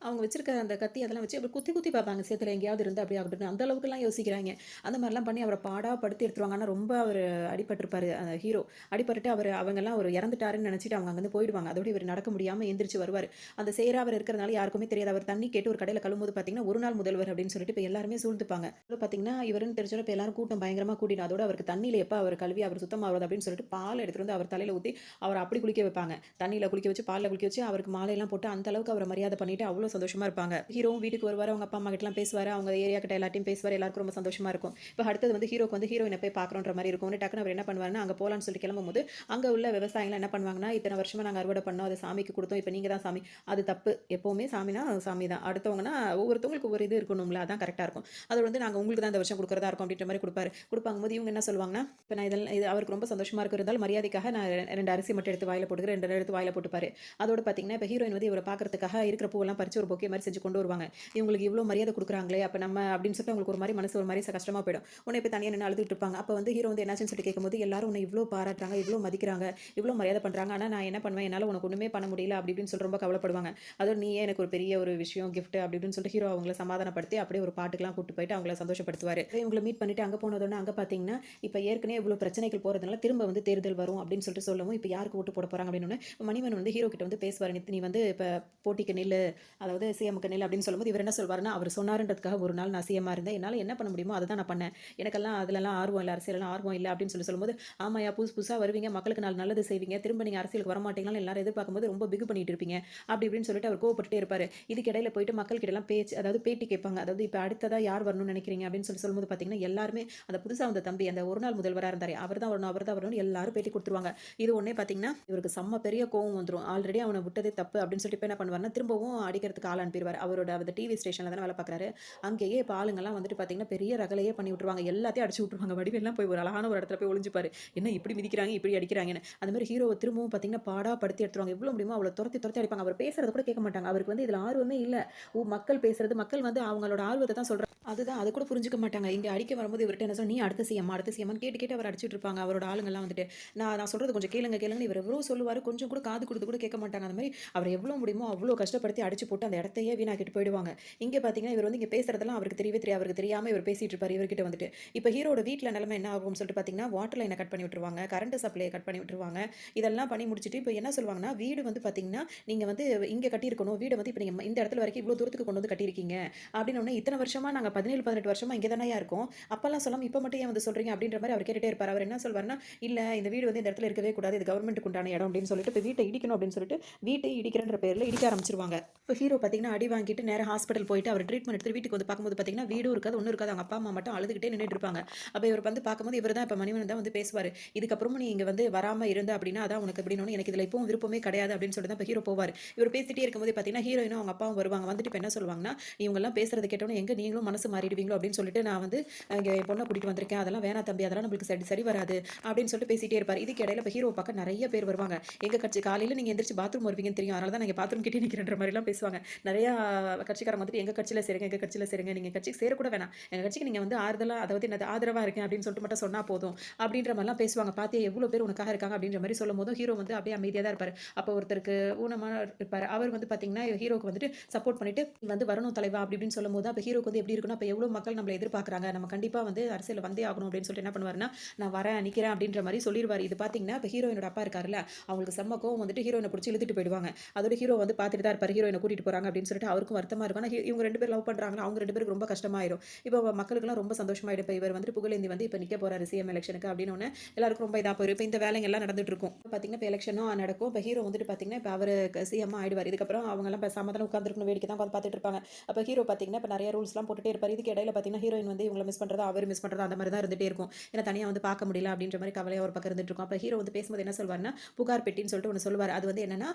அவங்க வச்சிருக்க அந்த கத்தி அதெல்லாம் வச்சு அப்படி குத்தி குத்தி பார்ப்பாங்க. சேத்துல எங்கேயாவது இருந்தா அப்படி ஆகட்டும்னு. அந்த அளவுக்குலாம் யோசிக்கிறாய்ங்க. அந்த மாரிலாம் பண்ணி அவர பாடா படுத்தி எடுத்துருவாங்க. ஆனா ரொம்ப அவரு அடிபட்டுருப்பாரு அந்த ஹீரோ. அடிபட்டுட்டு அவங்கலாம் அவரு இறந்துட்டாருன்னு நெனச்சுட்டு அவங்க அங்கருந்து போயிடுவாங்க. அதோட இவரு நடக்க முடியாம எந்திரிச்சு வருவாரு. அந்த சேரா அவர் இருக்கிறதுனால யாருக்குமே தெரியாது. அவர் தண்ணி கேட்டு ஒரு கடையில கழுவும்போது பார்த்தீங்கன்னா, ஒரு நாள் முதல்வர் அப்படின்னு சொல்லிட்டு இப்ப எல்லாருமே சூழ்ந்துப்பாங்க. அதோட பார்த்தீங்கன்னா, இவருன்னு தெரிஞ்சோன இப்ப எல்லாரும் கூட்டம் பயங்கரமா கூடிடும். அதோட அவருக்கு தண்ணீல எப்ப அவர் கழுவி அவர் சுத்தமாவது அப்படின்னு சொல்லிட்டு பால் எடுத்துட்டு வந்து அவர் தலையில ஊத்தி அவர அப்படி குளிக்க வைப்பாங்க. தண்ணீல குளிக்க வச்சு, பால்ல குளிக்க வச்சு அவருக்கு மாலையெல்லாம் போட்டு அந்த அளவுக்கு அவர மரியாதை பண்ணிட்டு அவ்ளோ சந்தோஷமா இருப்பாங்க. ஹீரோவும் வீட்டுக்கு வருவாரு. அவங்க அப்பா, அம்மா கிட்டலாம் பேசுவாரு. அவங்க ஏரியா கிட்ட எல்லார்ட்டயும் பேசுவாரு. எல்லாருக்கும் ரொம்ப சந்தோஷமா இருக்கும். இப்ப அடுத்தது வந்து ஹீரோக்கு வந்து ஹீரோயின போய் பார்க்கணுன்ற மாரி இருக்கும். உடனே டக்குனு அவர் என்ன பண்ணுவாருன்னா, அங்க போலான்னு சொல்லி கிளம்பும்போது, அங்க உள்ள விவசாயிங்கலாம் என்ன பண்ணுவாங்கன்னா, "இத்தன வருஷமா நாங்க அறுவடை பண்ணோம். அத சாமிக்கு குடுத்தோம். இப்ப நீங்க தான் சாமி." அது தப்பு. எப்பவுமே சாமினா சாமி தான். அடுத்தவங்கன்னா ஒவ்வொருத்தவங்களுக்கு ஒவ்வொரு இது இருக்கணும்ல. அதான் கரெக்ட்டா இருக்கும். அது வந்து நாங்க உங்களுக்கு தான் இந்த வருஷம் குடுக்குறதா இருக்கும் அப்படின்ற மாரி குடுப்பாரு. குடுப்பாங்கும்போது இவங்க என்ன சொல்லுவாங்கன்னா, இப்ப நான் இதெல்லாம் இது அவருக்கு ரொம்ப சந்தோஷமா இருக்கு. இருந்தாலும் மரியாதைக்காக நான் 2 அரிசி மட்டும் எடுத்து வாயில போட்டுக்கிறேன். 2 எடுத்து வாயில போட்டுப்பாரு. அதோட பார்த்தீங்கன்னா, இப்ப ஹீரோயின் வந்து இவர பார்க்கறதுக்காக இருக்கிற பூவெல்லாம் பறிச்சு ஒரு பொக்கே மாரி செஞ்சு கொண்டு வருவாங்க. இவங்களுக்கு இவ்ளோ மரியாதை குடுக்குறாங்களே! அப்ப நம்ம அப்படின்னு சொல்லிட்டு அவங்களுக்கு ஒரு மாரி மனசு ஒரு மாரி கஷ்டமா போயிடும். உடனே போய் தனியா நின்னு அழுதுட்டு இருப்பாங்க. அப்ப வந்து ஹீரோ வந்து என்னாச்சுன்னு சொல்லிட்டு கேட்கும்போது, எல்லாரும் உன்ன இவ்ளோ பாராட்டுறாங்க, இவ்ளோ மதிக்கிறாங்க, இவ்ளோ மரியாதை பண்றாங்க. ஆனா நான் என்ன பண்ணுவேன்? என்னால உனக்கு ஒண்ணுமே பண்ண முடியல அப்படி இப்படின்னு சொல்லி ரொம்ப கவலைப்படுவாங்க. அதோட நீயே எனக்கு ஒரு பெரிய ஒரு விஷயம், கிஃப்ட் அப்படி இப்படின்னு சொல்லிட்டு ஹீரோ அவங்கள சமாதானப்படுத்தி அப்படியே ஒரு பாட்டுக்குலாம் கூட்டு போயிட்டு அவங்கள சந்தோஷப்படுத்துவாரு. இவங்கள மீட் பண்ணிட்டு அங்க போனதோன அங்க பார்த்தீங்கன்னா, இப்ப ஏற்கனவே இவ்ளோ பிரச்சனைகள் போறதுனால திரும்ப வந்து தேர்தல் வரும் அப்படின்னு சொல்லிட்டு சொல்லவும், இப்ப யாருக்கு ஓட்டு போட போறாங்க அப்படின்னோனே, மணிவண்ணன் வந்து ஹீரோ கிட்ட வந்து பேசுவாரு. நீ வந்து இப்ப போட்டிக்கு நில்லு. அதாவது சிஎம்க்கு நில் அப்படின்னு சொல்லும்போது இவர் என்ன சொல்வாருன்னா, அவர் சொன்னாருன்றதுக்காக ஒரு நாள் நான் சிஎம்மா இருந்தேன். என்னால என்ன பண்ண முடியுமோ அத தான் நான் பண்ணேன். எனக்கெல்லாம் அதுலலாம் ஆர்வம் இல்ல. அரசியல்லாம் ஆர்வம் இல்ல அப்படின்னு சொல்லும்போது, ஆமாய்யா புதுசு புதுசா வருவீங்க. மக்களுக்கு நல்லது செய்வீங்க. திரும்ப நீங்க அரசியலுக்கு வரமாட்டீங்களான்னு எல்லாரும் எதிர்பார்க்கும்போது ரொம்ப பிகு பண்ணிட்டு இருப்பீங்க. அப்படி இப்படின்னு சொல்லிட்டு அவர் கோவப்பட்டுட்டே இருப்பாரு. இதுக்கு இடையில போயிட்டு மக்கள் கிட்டலாம் அதாவது பேட்டி கேட்பாங்க. அதாவது இப்ப அடுத்ததா யார் வரணும்னு நினைக்கிறீங்க அப்படின்னு சொல்லும்போது பார்த்தீங்கன்னா, எல்லாருமே அந்த புதுசா வந்த தம்பி அந்த ஒரு நாள் முதல்வரா இருந்தாரே, அவர் தான் வரணும், அவர் தான் வரணும்னு எல்லாரும் பேட்டி குடுத்துருவாங்க. இது ஒண்ணே பார்த்தீங்கன்னா, இவருக்கு செம்ம பெரிய கோவம் வந்துரும். ஆல்ரெடி அவன விட்டதே தப்பு அப்படின்னு சொல்லிட்டு இப்ப என்ன பண்ணுவாருன்னா, திரும்பவும் அடிக்கிறதுக்கு ஆள் அனுப்பிருவாரு. அவரோட அந்த டிவி ஸ்டேஷன்ல தானே வேலை பார்க்குறாரு. அங்கேயே இப்ப ஆளுங்கலாம் வந்துட்டு பார்த்தீங்கன்னா, பெரிய ரகளையே பண்ணி விட்டுருவாங்க. எல்லாத்தையும் அடிச்சு விட்டுருவாங்க. வடிவேல்லாம் போய் ஒரு அழகான ஒரு இடத்துல போய் ஒளிஞ்சுப்பாரு. என்ன இப்படி மிதிக்கிறாங்க, இப்படி அடிக்கிறாங்கன்னு. அந்த மாரி ஹீரோவ திரும்பவும் பார்த்தீங்கன்னா, பாடா படுத்தி எடுத்துருவாங்க. எவ்வளோ முடியுமோ அவ்வளோ தொரத்தி தொரத்தி அடிப்பாங்க. அவர் பேசுறத கூட கேட்க மாட்டாங்க. அவருக்கு வந்து இதுல ஆர்வமே இல்ல. மக்கள் பேசுறது மக்கள் வந்து அவங்களோட ஆர்வத்த தான் சொல்றாங்க. அதுதான் அத கூட புரிஞ்சுக்க மாட்டாங்க. இங்க அடிக்க வரும்போது இவர்ட்ட என்ன சொன்னா, "நீ அடுத்த சிஎம்மா, அடுத்த சிஎம்மான்னு" கேட்டு கேட்டு அவர அடிச்சுட்டு இருப்பாங்க. அவரோட ஆளுங்கலாம் வந்துட்டு. நான் நான் சொல்றது கொஞ்சம் கேளுங்க கேளுங்கன்னு இவர் எவ்வளோ சொல்லுவாரு. கொஞ்சம் கூட காது குடுத்து கூட கேட்க மாட்டாங்க. அந்த மாரி அவர எவ்வளோ முடியுமோ அவ்வளோ கஷ்டப்படுத்தி அடிச்சு போட்டு அந்த இடத்தையே வீணாக்கிட்டு போயிடுவாங்க. இங்க பார்த்தீங்கன்னா, இவர் வந்து இங்க பேசுறதெல்லாம் அவருக்கு தெரியவே தெரியாது. அவருக்கு தெரியாம இவர் பேசிட்டு இருப்பாரு இவர்கிட்ட வந்துட்டு. இப்ப ஹீரோட வீட்ல நிலைமை என்ன ஆகும்னு சொல்லிட்டு பார்த்தீங்கன்னா, வாட்டர் லைன கட் பண்ணி விட்டுருவாங்க. கரண்ட் சப்ளைய கட் பண்ணி விட்டுருவாங்க. இதெல்லாம் பண்ணி முடிச்சுட்டு இப்ப என்ன சொல்லுவாங்கன்னா, வீடு வந்து பார்த்தீங்கன்னா, நீங்க வந்து இங்க கட்டியிருக்கணும். வீட வந்து இப்ப நீங்க இந்த இடத்துல வரைக்கும் இவ்வளோ தூரத்துக்கு கொண்டு வந்து கட்டியிருக்கீங்க. அப்படின்னோனே, இத்தன வருஷமா நாங்க 17, 18 வருஷமா இங்க தானயா இருக்கோம். அப்பலாம் சொல்லாம இப்ப மட்டும் ஏன் வந்து சொல்றீங்க? அப்படின்ற மாரி அவர் கேட்டுட்டே இருப்பாரு. அவர் என்ன சொல்வாருன்னா, இல்ல இந்த வீடு வந்து இந்த இடத்துல இருக்கவே கூடாது. இது கவர்மெண்ட்டுக்கு உண்டான இடம் அப்படின்னு சொல்லிட்டு, இப்ப வீட்ட இடிக்கணும் அப்படின்னு சொல்லிட்டு, வீட்டை இடிக்கிறேன்ற பேர்ல இடிக்க ஆரம்பிச்சுருவாங்க. இப்ப ஹீரோ பார்த்தீங்கன்னா, அடி வாங்கிட்டு நேரா ஹாஸ்பிட்டல் போயிட்டு அவர் ட்ரீட்மெண்ட் எடுத்துட்டு வீட்டுக்கு வந்து பார்க்கும்போது பார்த்தீங்கன்னா, வீடும் இருக்காது, ஒண்ணும் இருக்காது. அவங்க அப்பா, அம்மா மட்டும் அழுதுகிட்டே நின்னுட்டு இருப்பாங்க. அப்ப இவர் வந்து பார்க்கும்போது இவர் தான் இப்ப மணிவண்ணன் தான் வந்து பேசுவாரு. இதுக்கப்புறமும் நீ இங்க வந்து வராம இருந்த அப்படின்னா, அதான் உனக்கு அப்படின்னோனே, எனக்கு இதுல இப்பவும் விருப்பமே கிடையாது அப்படின்னு சொல்லிட்டு தான் இப்ப ஹீரோ போவாரு. இவர் பேசிட்டே இருக்கும்போதே பார்த்தீங்கன்னா, ஹீரோயினும் அவங்க அப்பாவும் வருவாங்க. வந்துட்டு இப்ப என்ன சொல்லுவாங்கன்னா, இவங்கலாம் பேசுறத கேட்டோனே எங்க நீங்களும் மனசு மாறிடுவீங்களோ அப்படின்னு சொல்லிட்டு நான் வந்து இங்க என் பொண்ண கூட்டிட்டு வந்திருக்கேன். அதெல்லாம் வேணாம் தம்பி. அதெல்லாம் நம்மளுக்கு சரி சரி வராது அப்படின்னு சொல்லிட்டு பேசிட்டே இருப்பாரு. இதுக்கு இடையில இப்ப ஹீரோவ பார்க்க நெறைய பேர் வருவாங்க. எங்க கட்சி காலையில நீங்க எந்திரிச்சு பாத்ரூம் வருவீங்கன்னு தெரியும். அதனால தான் நான் இங்க பாத்ரூம் கிட்டயே நிக்கிறேன்ற மாரிலாம் பேசுவாங்க. நெறையா கட்சிக்காரங்க வந்துட்டு எங்க கட்சியில சேருங்க, எங்க கட்சியில சேருங்க. நீங்க கட்சிக்கு சேர கூட வேணாம். எங்க கட்சிக்கு நீங்க வந்து ஆறுதலா அதாவது என்னது ஆதரவா இருக்கேன் அப்படின்னு சொல்லிட்டு மட்டும் சொன்னா போதும். அப்படின்ற மாரிலாம் பேசுவாங்க. பாத்தியா எவ்வளோ பேர் உனக்காக இருக்காங்க அப்படின்ற மாரி சொல்லும்போதும் ஹீரோ வந்து அப்படியே அமைதியா தான் இருப்பாரு. அப்ப ஒருத்தருக்கு ஊனமா இருப்பாரு. அவர் வந்து பார்த்தீங்கன்னா, ஹீரோக்கு வந்துட்டு சப்போர்ட் பண்ணிட்டு, "நீ வந்து வரணும் தலைவா" அப்படி இப்படின்னு சொல்லும்போது, அப்ப ஹீரோக்கு வந்து எப்படி இருக்குன்னா, அப்ப எவ்வளோ மக்கள் நம்மள எதிர்பார்க்குறாங்க. நம்ம கண்டிப்பா வந்து அரசியல்ல வந்தே ஆகணும் அப்படின்னு சொல்லிட்டு என்ன பண்ணுவாருன்னா, "நான் வரேன், நிக்கிறேன்" அப்படின்ற மாரி சொல்லிருவாரு. இது பார்த்தீங்கன்னா, இப்ப ஹீரோயினோட அப்பா இருக்காருல்ல, அவங்களுக்கு செம்ம கோவம் வந்துட்டு ஹீரோயின புடிச்சு இழுத்துட்டு போயிடுவாங்க. அதோட ஹீரோ வந்து பார்த்துட்டு தான் இருப்பாரு. ஹீரோயின கூட்டிட்டு போறாங்க அப்படின்னு சொல்லிட்டு அவருக்கும் வருத்தமா இருக்கும். ஆனா இவங்க 2 பேரும் லவ் பண்றாங்களா, அவங்க 2 பேருக்கு ரொம்ப கஷ்டமாயிரும். இப்ப மக்களுக்கெல்லாம் ரொம்ப சந்தோஷமாயிடும். இப்ப இவர் வந்துட்டு புகழேந்தி வந்து இப்ப நிக்க போறாரு சிஎம் எலக்ஷனுக்கு அப்படின்னோனே, எல்லாருக்கும் ரொம்ப இதா போயிரும். இப்ப இந்த வேலைங்க எல்லாம் நடந்துட்டு இருக்கும். பார்த்தீங்கன்னா, இப்ப எலக்ஷனும் நடக்கும். இப்ப ஹீரோ வந்துட்டு பார்த்தீங்கன்னா, இப்ப அவரு சிஎம்மா ஆயிடுவாரு. இதுக்கப்புறம் அவங்கலாம் பேசாம தானே உட்கார்ந்துருக்கணும். வேடிக்கை தான் உட்கார்ந்து பார்த்துட்டு இருப்பாங்க. அப்ப ஹீரோ பார்த்தீங்கன்னா, இப்ப நெறைய ரூல்ஸ்லாம் போட்டுட்டே இருப்பாரு. இதுக்கு இடையில பார்த்தீங்கன்னா, ஹீரோயின் வந்து இவங்கள மிஸ் பண்றதா, அவரு மிஸ் பண்றதா அந்த மாரி தான் இருந்துட்டே இருக்கும். ஏன்னா தனியா வந்து பார்க்க முடியல அப்படின்ற மாரி கவலையா ஒரு பக்கம் இருந்துட்டு இருக்கும். அப்ப ஹீரோ வந்து பேசும்போது என்ன சொல்வாருன்னா, புகார் பெட்டின்னு சொல்லிட்டு ஒண்ணு சொல்லுவாரு. அது வந்து என்னன்னா,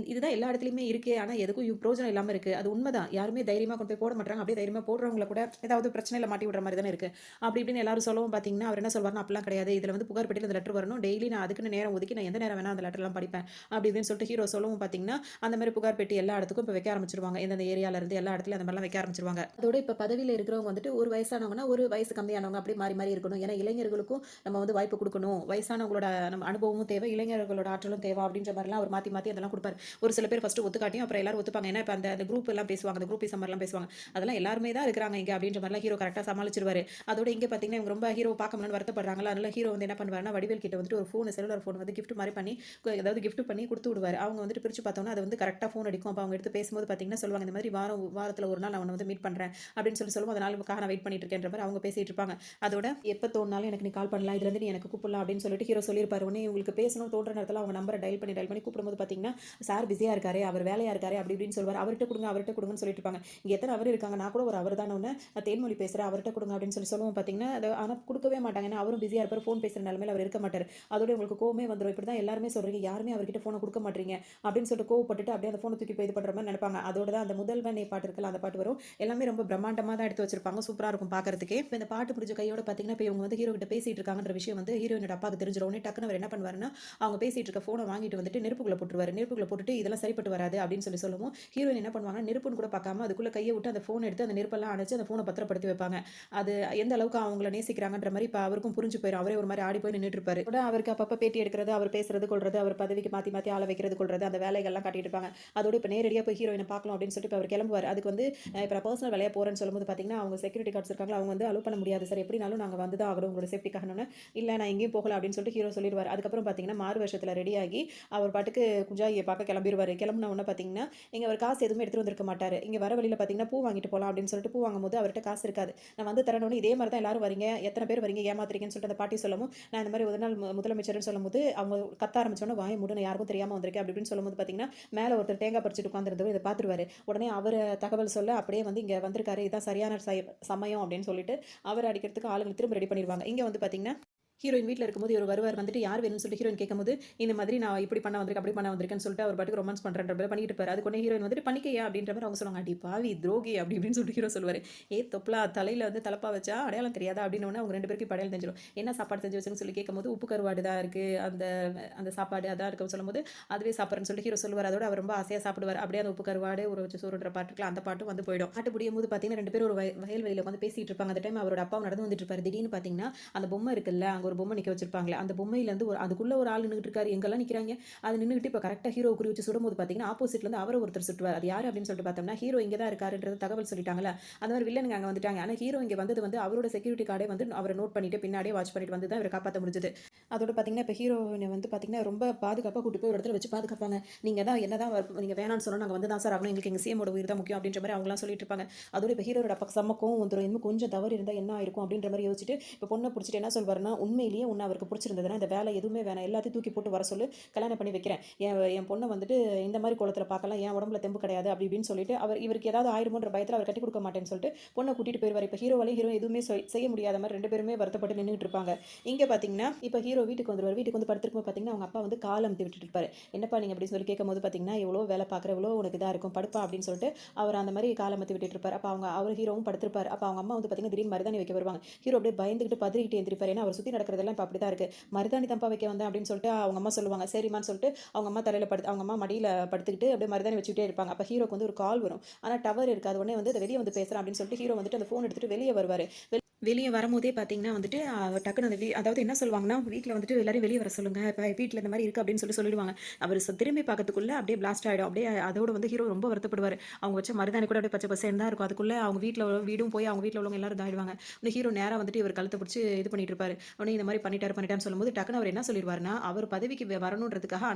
இதுதான் எல்லா இடத்துலயுமே இருக்கே. ஆனா எதுக்கும் பிரயோஜனம் இல்லாம இருக்கு. அது உண்மதான். யாருமே தைரியமா கொண்டு போய் போட மாட்றாங்க. அப்படியே தைரியமா போடுறவங்கள கூட ஏதாவது பிரச்சனையில மாட்டி விடுற மாரி தானே இருக்கு. அப்படி இப்படின்னு எல்லாரும் சொல்லவும் பார்த்தீங்கன்னா, அவர் என்ன சொல்வாருன்னா, அப்படிலாம் கிடையாது. இதுல வந்து புகார் பெட்டியில இந்த லெட்டர் வரணும். டெய்லி நான் அதுக்குன்னு நேரம் ஒதுக்கி நான் எந்த நேரம் வேணா அந்த லெட்டர்லாம் படிப்பேன். அப்படி இப்படின்னு சொல்லிட்டு ஹீரோ சொல்லவும் பார்த்தீங்கன்னா, அந்த மாரி புகார் பெட்டி எல்லா இடத்துக்கும் இப்ப வைக்க ஆரம்பிச்சுருவாங்க. எந்தெந்த ஏரியால இருந்து எல்லா இடத்துலயும் அந்த மாரிலாம் வைக்க ஆரம்பிச்சுருவாங்க. அதோட இப்ப பதவியில இருக்கிறவங்க வந்துட்டு ஒரு வயசானவங்கன்னா, ஒரு வயசு கம்மியானவங்க அப்படி மாறி மாறி இருக்கணும். ஏன்னா இளைஞர்களுக்கும் நம்ம வந்து வாய்ப்பு குடுக்கணும். வயசானவங்களோட நம்ம அனுபவமும் தேவை, இளைஞர்களோட ஆற்றலும் தேவை அப்படின்ற மாரிலாம் அவர் மாத்தி மாத்தி அதெல்லாம் குடுப்பாரு. ஒரு சில பேர் ஃபர்ஸ்ட்டு ஒத்துக்காட்டியும் அப்புறம் எல்லாரும் ஒத்துப்பாங்க. ஏன்னா இப்ப அந்த அந்த குரூப் எல்லாம் பேசுவாங்க. அந்த குரூப்பிசம் மாரிலாம் பேசுவாங்க. அதெல்லாம் எல்லாருமே தான் இருக்கிறாங்க இங்க அப்படின்ற மாரிலாம் ஹீரோ கரெக்ட்டா சமாளிச்சுருவாரு. அதோட இங்க பார்த்தீங்கன்னா, இவங்க ரொம்ப ஹீரோவ பார்க்க முடியலன்னு வருத்தப்படுறாங்கல்ல. அதனால ஹீரோ வந்து என்ன பண்ணுவாருன்னா, வடிவேல் கிட்ட வந்துட்டு ஒரு செல்லுலார் ஃபோன் வந்து கிஃப்ட் மாரி பண்ணி அதாவது கிஃப்ட் பண்ணி குடுத்து விடுவாரு. அவங்க வந்துட்டு பிரிச்சு பார்த்தோம்னா, அது வந்து கரெக்ட்டா ஃபோன் அடிக்கும். அப்ப அவங்க எடுத்து பேசும்போது பார்த்தீங்கன்னா சொல்லுவாங்க, இந்த மாரி வாரத்துல ஒரு நாள் நான் உன்ன வந்து மீட் பண்றேன் அப்படின்னு சொல்லுவோம். அதனால உனக்காக நான் வெயிட் பண்ணிட்டு இருக்கேன்ற மாரி அவங்க பேசிட்டு இருப்பாங்க. அதோட எப்ப தோணுனாலும் எனக்கு நீ கால் பண்ணலாம். இதுலருந்து நீ எனக்கு கூப்பிடலாம் அப்படின்னு சொல்லிட்டு ஹீரோ சொல்லியிருப்பாரு. உடனே இவங்களுக்கு பேசணும் தோன்ற நேரத்துல அவங்க நம்பர டயல் பண்ணி கூப்பிடும்போது பார்த்தீங்கன்னா, சார் பிஸியா இருக்காரு. அவர் வேலையா இருக்காரு. அப்படி இப்படின்னு சொல்லுவாரு. அவர்ட்ட குடுங்கன்னு சொல்லிட்டு இருப்பாங்க. இங்க எத்தன அவர் இருக்காங்க. நான் கூட ஒரு அவர் தான உடனே நான் தேன்மொழி பேசுறேன். அவர்ட்ட குடுங்க அப்படின்னு சொல்லுவோம் பார்த்தீங்கன்னா, ஆனா குடுக்கவே மாட்டாங்க. ஏன்னா அவரும் பிஸியா இருப்பாரு. ஃபோன் பேசுற நிலைமையில அவர் இருக்க மாட்டாரு. அதோட உங்களுக்கு கோவமே வந்துரும். இப்படி தான் எல்லாருமே சொல்றீங்க. யாருமே அவர்கிட்ட ஃபோன குடுக்க மாட்றீங்க அப்படின்னு சொல்லிட்டு கோவப்பட்டுட்டு அப்படியே அந்த ஃபோன தூக்கி போய் இது பண்ற மாரி நெனைப்பாங்க. அதோட தான் அந்த முதல்வனே பாட்டு இருக்குல்ல, அந்த பாட்டு வரும். எல்லாமே ரொம்ப பிரம்மாண்டமா தான் எடுத்து வச்சிருப்பாங்க. சூப்பரா இருக்கும் பார்க்கறதுக்கே. இப்ப இந்த பாட்டு முடிஞ்ச கையோட பார்த்தீங்கன்னா, இப்ப இவங்க வந்து ஹீரோ கிட்ட பேசிட்டு இருக்காங்கன்ற விஷயம் வந்து ஹீரோயினோட அப்பாக்கு தெரிஞ்சிரும். உடனே டக்குனு அவர் என்ன பண்ணுவாருன்னா, அவங்க பேசிட்டு இருக்க ஃபோன வாங்கிட்டு வந்துட்டு நெருப்புக்குள்ள போட்டுருவாரு. நெருப்புக்குள்ள போட்டுட்டு இதெல்லாம் சரிப்பட்டு வராது அப்படின்னு சொல்லவும், ஹீரோயின் என்ன பண்ணுவாங்கன்னா, நெருப்புன்னு கூட பார்க்காம அதுக்குள்ள கைய விட்டு அந்த ஃபோன எடுத்து அந்த நெருப்பெல்லாம் அணைச்சு அந்த ஃபோன பத்திரப்படுத்தி வைப்பாங்க. அது எந்த அளவுக்கு அவங்கள நேசிக்கிறாங்கன்ற மாரி இப்ப அவருக்கும் புரிஞ்சு போயிரும். அவரே ஒரு மாரி ஆடி போய் நின்னுட்டு இருப்பாரு. கூட அவருக்கு அப்பப்ப பேட்டி எடுக்கிறது, அவர் பேசுறது, கொள்றது, அவர் பதவிக்கு மாத்தி மாத்தி ஆள வைக்கிறது, கொள்றது அந்த வேலைகள்லாம் காட்டிட்டு இருப்பாங்க. அதோட இப்ப நேரடியா போய் ஹீரோயின பார்க்கலாம் அப்படின்னு சொல்லிட்டு இப்ப அவர் கிளம்புவாரு. அதுக்கு வந்து இப்ப நான் பர்சனல் வேலையா போறேன்னு சொல்லும்போது பார்த்தீங்கன்னா, அவங்க செக்யூரிட்டி கார்ட்ஸ் இருக்காங்களா, அவங்க வந்து அலோ பண்ண முடியாது சார். எப்படினாலும் நாங்க வந்து தான் ஆகணும் உங்களோட சேஃப்டிக்காகன்னு. இல்ல நான் எங்கேயும் போகல அப்படின்னு சொல்லிட்டு ஹீரோ சொல்லிருவாரு. அதுக்கப்புறம் பார்த்தீங்கன்னா, மாறு வேஷத்துல ரெடி ஆகி அவர் பாட்டுக்கு குஞ்சாயிய பார்க்க கிளம்பிருவாரு. கிளம்புன உடனே பார்த்தீங்கன்னா, இங்க அவர் காசு காசு எதுவுமே எடுத்துட்டு வந்திருக்க மாட்டாரு. இங்க வர வழியில பார்த்தீங்கன்னா, பூ வாங்கிட்டு போலாம் அப்படின்னு சொல்லிட்டு பூ வாங்கும்போது அவர்ட்ட காசு இருக்காது. நான் வந்து தரேன்னோனே, இதே மாரி தான் எல்லாரும் வரீங்க. எத்தன பேர் வரீங்க? ஏமாத்துறீங்கன்னு சொல்லிட்டு அந்த பாட்டி சொல்லவும், நான் இந்த மாரி ஒரு நாள் முதலமைச்சர்ன்னு சொல்லும்போது, அவங்க கத்த ஆரம்பிச்சோனே, வாய மூடு நான் யாருக்கும் தெரியாம வந்திருக்கேன் அப்படி இப்படின்னு சொல்லும்போது பார்த்தீங்கன்னா, மேல ஒருத்தர் தேங்காய் பறிச்சுட்டு உட்கார்ந்திருந்தவர் இத பார்த்துருவாரு. உடனே அவரு தகவல் சொல்ல அப்படியே வந்து இங்க வந்திருக்காரு. இதான் சரியான சமயம் அப்படின்னு சொல்லிட்டு, அவர அடிக்கிறதுக்கு ஆளுங்கள திரும்ப ரெடி பண்ணிருவாங்க. இங்க வந்து பார்த்தீங்கன்னா, ஹீரோயின் வீட்ல இருக்கும்போது இவரு வருவார். வந்துட்டு யார் வேணும்னு சொல்லிட்டு ஹீரோயின் கேட்கும்போது, இந்த மாதிரி நான் இப்படி பண்ண வந்திருக்கேன், அப்படி பண்ண வந்திருக்கேன்னு சொல்லிட்டு அவர் பாட்டுக்கு ரொமான்ஸ் பண்றேன்ற மாரி பண்ணிட்டு இருப்பாரு. அதுக்கு உடனே ஹீரோயின் வந்துட்டு பண்ணிக்கயா அப்படின்ற மாரி அவங்க சொல்லுவாங்க. அடி பாவி துரோகி அப்படி இப்படின்னு சொல்லிட்டு ஹீரோ சொல்லுவாரு. தொப்பலா தலையில வந்து தலப்பா வச்சா அடையாளம் தெரியாதா அப்படின்னு உடனே அவங்க 2 பேருக்கும் இப்ப அடையாளம் தெரிஞ்சிரும். என்ன சாப்பாடு செஞ்சு வச்சேன்னு சொல்லி கேட்கும்போது, உப்பு கருவாடு தான் இருக்கு. அந்த அந்த சாப்பாடு அதான் இருக்குன்னு சொல்லும்போது, அதுவே சாப்பிட்றேன்னு சொல்லிட்டு ஹீரோ சொல்லுவாரு. அதோட அவர் ரொம்ப ஆசையா சாப்பிடுவாரு. அப்படியே அந்த உப்பு கருவாடு ஊற வச்ச சோறுன்ற பாட்டு இருக்குல்ல, அந்த பாட்டும் வந்து போயிடும். பாட்டு முடியும்போது பார்த்தீங்கன்னா 2 பேரும் ஒரு வயல்வெளியில உட்காந்து பேசிட்டு இருப்பாங்க. அந்த டைம் அவரோட அப்பாவும் நடந்து வந்துட்டு இருப்பாரு. திடீர்னு பார்த்தீங்கன்னா, அந்த பொம்மை இருக்குல்ல, அங்க ஒரு பொம்மை நிக்க வச்சிருப்பாங்க. அந்த பொம்மையிலேருந்து அதுக்குள்ள ஒரு ஆள் நின்னுட்டு இருக்காரு. எங்கெல்லாம் நிக்கிறாங்க. அது நின்னுகிட்டு இப்ப கரெக்ட்டா ஹீரோவ குறி வச்சு சுடும்போது பார்த்தீங்கன்னா, ஆப்போசிட்ல இருந்து அவர ஒருத்தர் சுட்டுவாரு. அது யாரு அப்படின்னு சொல்லிட்டு பார்த்தோம்னா, ஹீரோ இங்க தான் இருக்காருன்றது தகவல் சொல்லிட்டாங்கல்ல. அந்த மாரி வில்லனுங்க அங்க வந்துட்டாங்க. ஆனா ஹீரோ இங்க வந்தது வந்து அவரோட செக்யூரிட்டி கார்டே வந்து அவர நோட் பண்ணிட்டு பின்னாடியே வாட்ச் பண்ணிட்டு வந்து தான் இவர காப்பாத்த முடிஞ்சது. அதோட பார்த்தீங்கன்னா, இப்ப ஹீரோயின வந்து பார்த்தீங்கன்னா, ரொம்ப பாதுகாப்பா கூட்டிட்டு போய் ஒரு இடத்துல வச்சு பாதுகாப்பாங்க. நீங்க தான் என்னதான் நீங்க வேணான்னு சொன்னா நாங்க வந்து தான் சார் ஆகணும். எங்களுக்கு எங்க சிஎம்மோட உயிர் தான் முக்கியம் அப்படின்ற மாரி அவங்கலாம் சொல்லிட்டு இருப்பாங்க. அதோட இப்ப ஹீரோவோட அப்பா செம்ம கோவம் வந்துரும். இன்னும் கொஞ்சம் தவறு இருந்தா என்ன ஆயிருக்கும் அப்படின்ற மாரி யோசிச்சுட்டு, இப்ப பொண்ண புடிச்சிட்டு என்ன சொல்வாருன்னா, உண்மையிலேயே உன்ன அவருக்கு புடிச்சிருந்ததுன்னா, இந்த வேலை எதுவுமே வேணாம். எல்லாத்தையும் தூக்கி போட்டு வர சொல்லு. கல்யாணம் பண்ணி வைக்கிறேன். என் பொண்ண வந்துட்டு இந்த மாரி கோலத்துல பார்க்கலாம். என் உடம்புல தெம்பு கிடையாது அப்படி இப்படின்னு சொல்லிட்டு, இவருக்கு ஏதாவது ஆயிருமோன்ற பயத்துல அவர் கட்டி கொடுக்க மாட்டேன்னு சொல்லிட்டு, பொண்ண கூட்டிட்டு போயிருவாரு. இப்ப ஹீரோவாலயும் ஹீரோ எதுவுமே செய்ய முடியாத மாரி 2 பேருமே வருத்தப்பட்டு நின்னுட்டு இருப்பாங்க. இங்க பார்த்தீங்கன்னா, இப்ப ஹீரோ வீட்டுக்கு வந்துருவாரு. வீட்டுக்கு வந்து படுத்திருக்கும்போது பார்த்தீங்கன்னா, அவங்க அப்பா வந்து கால் அமுத்தி விட்டுட்டு இருப்பாரு. என்னப்பா நீங்க அப்படி சொல்லி கேட்கும்போது பார்த்தீங்கன்னா, எவ்வளோ வேலை பார்க்குற, எவ்வளோ உனக்கு இதா இருக்கும் படுப்பா அப்படின்னு சொல்லிட்டு, அவர் அந்த மாரி கால் அமுத்தி விட்டுட்டு இருப்பாரு. அப்ப அவர் ஹீரோவும் படுத்திருப்பாரு. அப்ப அவங்க அம்மா வந்து பார்த்தீங்கன்னா, திடீர்னு மருதாணி வைக்க வருவாங்க. ஹீரோ அப்படியே பயந்துகிட்டு பதறிக்கிட்டு எந்திரிப்பாரு. ஏன்னா அவர் சுத்தி நடக்கிறதெல்லாம் இப்ப அப்படிதான் இருக்கு. மருதாணி தான்ப்பா வைக்க வந்தேன் அப்படின்னு சொல்லிட்டு அவங்க அம்மா சொல்லுவாங்க. சரிம்மான்னு சொல்லிட்டு அவங்க அம்மா அவங்க அம்மா மடியில படுத்துக்கிட்டு அப்படியே மருதாணி வச்சுக்கிட்டே இருப்பாங்க. அப்ப ஹீரோக்கு வந்து ஒரு கால் வரும். ஆனா டவர் இருக்காது. உடனே வந்து வெளிய வந்து பேசுறேன் அப்படின்னு சொல்லிட்டு ஹீரோ வந்துட்டு அந்த ஃபோன் எடுத்துட்டு வெளிய வருவாரு. வெளிய வரும்போதே பார்த்தீங்கன்னா வந்துட்டு, டக்குனு அந்த அதாவது என்ன சொல்லுவாங்கன்னா, வீட்ல வந்துட்டு எல்லாரையும் வெளிய வர சொல்லுங்க. இப்ப வீட்ல இந்த மாரி இருக்கு அப்படின்னு சொல்லிடுவாங்க. அவரு திரும்பி பார்க்கறதுக்குள்ள அப்படியே பிளாஸ்ட் ஆயிடும். அப்படியே அதோட வந்து ஹீரோ ரொம்ப வருத்தப்படுவாரு. அவங்க வச்ச மருதாணி கூட அப்படியே பச்சை பசேல்னு தான் இருக்கும். அதுக்குள்ள அவங்க வீடும் போய் அவங்க வீட்ல உள்ளவங்க எல்லாரும் இதாயிடுவாங்க. உடனே ஹீரோ நேரா வந்துட்டு இவர் கழுத்த பிடிச்சு இது பண்ணிட்டு இருப்பாரு. உடனே இந்த மாரி பண்ணிட்டாருன்னு சொல்லும்போது, டக்குனு அவர் என்ன சொல்லிருவாருன்னா, அவர் பதவிக்கு வரணுன்றதுக்காக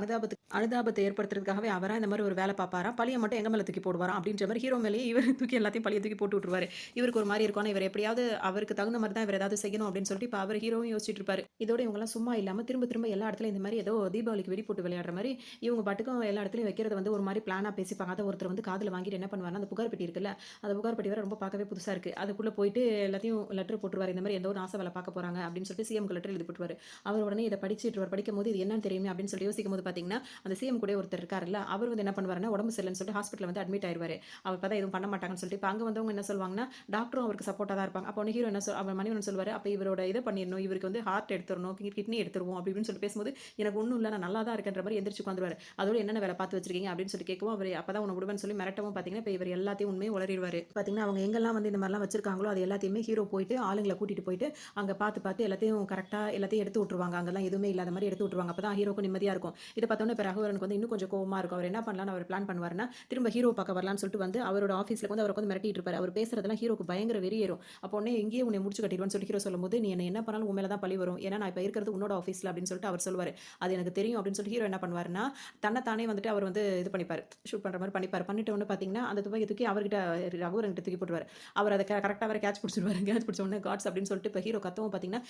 அனுதாபத்தை ஏற்படுத்துறதுக்காகவே அவரா இந்த மாரி ஒரு வேலை பார்ப்பாராம். பழிய மட்டும் எங்க மேல தூக்கி போடுவாராம். அப்படின்ற மாரி ஹீரோ மேலேயே இவர் தூக்கி எல்லாத்தையும் பழிய தூக்கி போட்டு விட்டுருவாரு. இவருக்கு ஒரு மாரி இருக்கும். ஆனா இவர் எப்படியாவது அவருக்கு தகுந்த மாரி தான் இவர் ஏதாவது செய்யணும் அப்படின்னு சொல்லிட்டு இப்ப அவர் ஹீரோவும் யோசிச்சுட்டு இருப்பாரு. இதோட இவங்கலாம் சும்மா இல்லாம திரும்ப திரும்ப எல்லா இடத்துலயும் இந்த மாரி ஏதோ தீபாவளிக்கு வெடி போட்டு விளையாடுற மாரி இவங்க பாட்டுக்கும் எல்லா இடத்துலயும் வைக்கிறத வந்து ஒரு மாரி பிளானா பேசிப்பாங்க. அத ஒருத்தர் வந்து காதுல வாங்கிட்டு என்ன பண்ணுவாருன்னா, அந்த புகார் பெட்டி இருக்குல்ல, அந்த புகார் பெட்டி வேற ரொம்ப பார்க்கவே புதுசா இருக்கு. அதுக்குள்ள போயிட்டு எல்லாத்தையும் லெட்டர் போட்டுருவாரு. இந்த மாரி ஏதோ ஒரு ஆசை வேலை பார்க்க போறாங்க அப்படின்னு சொல்லிட்டு சிஎம்க்கு லெட்டர் எழுதி போட்டுருவாரு. அவர் உடனே இத படிச்சுட்டு படிக்கும்போது இது என்னன்னு தெரியுமே அப்படின்னு சொல்லி யோசிக்கும்போது பார்த்தீங்கன்னா, அந்த சிஎம் கூட ஒருத்தர் இருக்காருல்ல, அவர் வந்து என்ன பண்ணுவாருன்னா, உடம்பு சரியில்லன்னு சொல்லிட்டு ஹாஸ்பிட்டல்ல வந்து அட்மிட் ஆயிருவாரு. அவர் பார்த்தா எதுவும் பண்ண மாட்டாங்கன்னு சொல்லிட்டு, இப்ப அங்க வந்தவங்க என்ன சொல்லுவாங்கன்னா, டாக்டரும் அவருக்கு சப்போர்ட்டா தான் இருப்பாங்க. அப்போ ஹீரோ என்ன அவர் மணிவண்ணன் சொல்லுவாரு, அப்ப இவரோட இத பண்ணிரணும். இவருக்கு வந்து ஹார்ட் எடுத்துறணும், கிட்னி எடுத்துருவோம் அப்படி இப்படின்னு சொல்லிட்டு பேசும்போது, எனக்கு ஒண்ணும் இல்ல நான் நல்லா தான் இருக்கேன்ற மாரி எந்திரிச்சு உட்கார்ந்துருவாரு. அதோட என்னென்ன வேலை பார்த்து வச்சிருக்கீங்க அப்படின்னு சொல்லி கேட்கவும், அவரு அப்பதான் உன்ன விடுவேன்னு சொல்லி மிரட்டவும் பார்த்தீங்கன்னா, இப்ப இவர் எல்லாத்தையும் உண்மையை உளறிருவாரு. பார்த்தீங்கன்னா, அவங்க எங்கெல்லாம் வந்து இந்த மாரிலாம் வச்சிருக்காங்களோ, அது எல்லாத்தையுமே ஹீரோ போயிட்டு ஆளுங்கள கூட்டிட்டு போயிட்டு, அங்க பார்த்து எல்லாத்தையும் கரெக்ட்டா எல்லாத்தையும் எடுத்து விட்டுருவாங்க. அங்கெல்லாம் எதுவுமே இல்லாத மாரி எடுத்து விட்டுருவாங்க. அப்பதான் ஹீரோக்கும் நிம்மதியா இருக்கும். இத பார்த்தோனே இப்ப ரகுவரனுக்கு வந்து இன்னும் கொஞ்சம் கோவமா இருக்கும். அவர் என்ன பண்ணலாம்னு அவர் பிளான் பண்ணுவாருன்னா, திரும்ப ஹீரோ பார்க்க வரலான்னு சொல்லிட்டு வந்து அவரோட ஆஃபீஸ்ல வந்து அவர உட்கார்ந்து மிரட்டிட்டு இருப்பாரு. அவர் பேசுறதெல்லாம் ஹீரோக்கு பயங்கர வெறி ஏறும். அப்போ உடனே இங்கேயே உன்னை முடிச்சு கட்டிடுவேன்னு சொல்லி ஹீரோ சொல்லும்போது, நீ என்ன பண்ணாலும் உன் மேல தான் பழி வரும். ஏன்னா நான் இப்ப இருக்கிறது உன்னோட ஆஃபீஸ்ல அப்படின்னு சொல்லிட்டு அவர் சொல்லுவாரு. அது எனக்கு தெரியும் அப்படின்னு சொல்லிட்டு ஹீரோ என்ன பண்ணுவாருன்னா, தன்னை தானே வந்துட்டு அவர் வந்து இது பண்ணிப்பாரு. ஷூட் பண்ற மாரி பண்ணிப்பாரு. பண்ணிட்ட உடனே பார்த்தீங்கன்னா, அந்த துப்பாக்கிய தூக்கி அவர்கிட்ட ரகுவரன் கிட்ட தூக்கி போட்டுருவாரு. அவர் அத கரெக்ட்டா வேற கேட்ச் பிடிச்சிருவாரு. கேட்ச் பிடிச்ச உடனே காட்ஸ் அப்படின்னு சொல்லிட்டு இப்ப ஹீரோ கத்தவும் பார்த்தீங்கன்னா,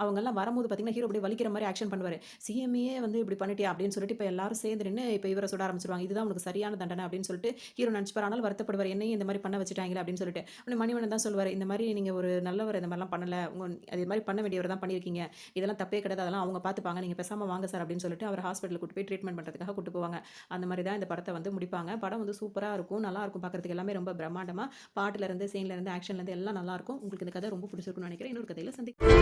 அவங்கலாம் வரும்போது பார்த்தீங்கன்னா, ஹீரோ அப்படியே வலிக்கிற மாரி ஆக்ஷன் பண்ணுவாரு. சிஎம்ஏ வந்து இப்படி பண்ணிட்டியா அப்படின்னு சொல்லிட்டு இப்ப எல்லாரும் சேர்ந்து நின்னு இப்ப இவர சுட ஆரம்பிச்சுருவாங்க. இதுதான் உனக்கு சரியான தண்டனை அப்படின்னு சொல்லிட்டு ஹீரோ நினைச்சுப்பாரு. ஆனாலும் வருத்தப்படுவார். என்னையும் இந்த மாரி பண்ண வச்சுட்டாங்களே அப்படின்னு சொல்லிட்டு. உடனே மணிவண்ணன் தான் சொல்லுவாரு. இந்த மாரி நீங்க ஒரு நல்லவர் இந்த மாரிலாம் பண்ணல. அது மாரி பண்ண வேண்டியவர் தான் பண்ணியிருக்கீங்க. இதெல்லாம் தப்பே கிடையாது. அதெல்லாம் அவங்க பார்த்துப்பாங்க. நீங்க பேசாம வாங்க சார் அப்படின்னு சொல்லிட்டு அவர ஹாஸ்பிட்டலுக்கு கூட்டிட்டு போய் ட்ரீட்மென்ட் பண்றதுக்காக கூட்டிட்டு போவாங்க. அந்த மாரி தான் இந்த படத்த வந்து முடிப்பாங்க. படம் வந்து சூப்பரா இருக்கும். நல்லா இருக்கும் பார்க்கறதுக்கு எல்லாமே ரொம்ப பிரம்மாண்டமா. பாட்டுல இருந்து, சீன்ல இருந்து, ஆக்ஷன்ல இருந்து எல்லாம் நல்லா இருக்கும். உங்களுக்கு இந்த கதை ரொம்ப பிடிச்சிருக்கும்னு நினைக்கிறேன். இன்னொரு கதையில சந்திக்கலாம்.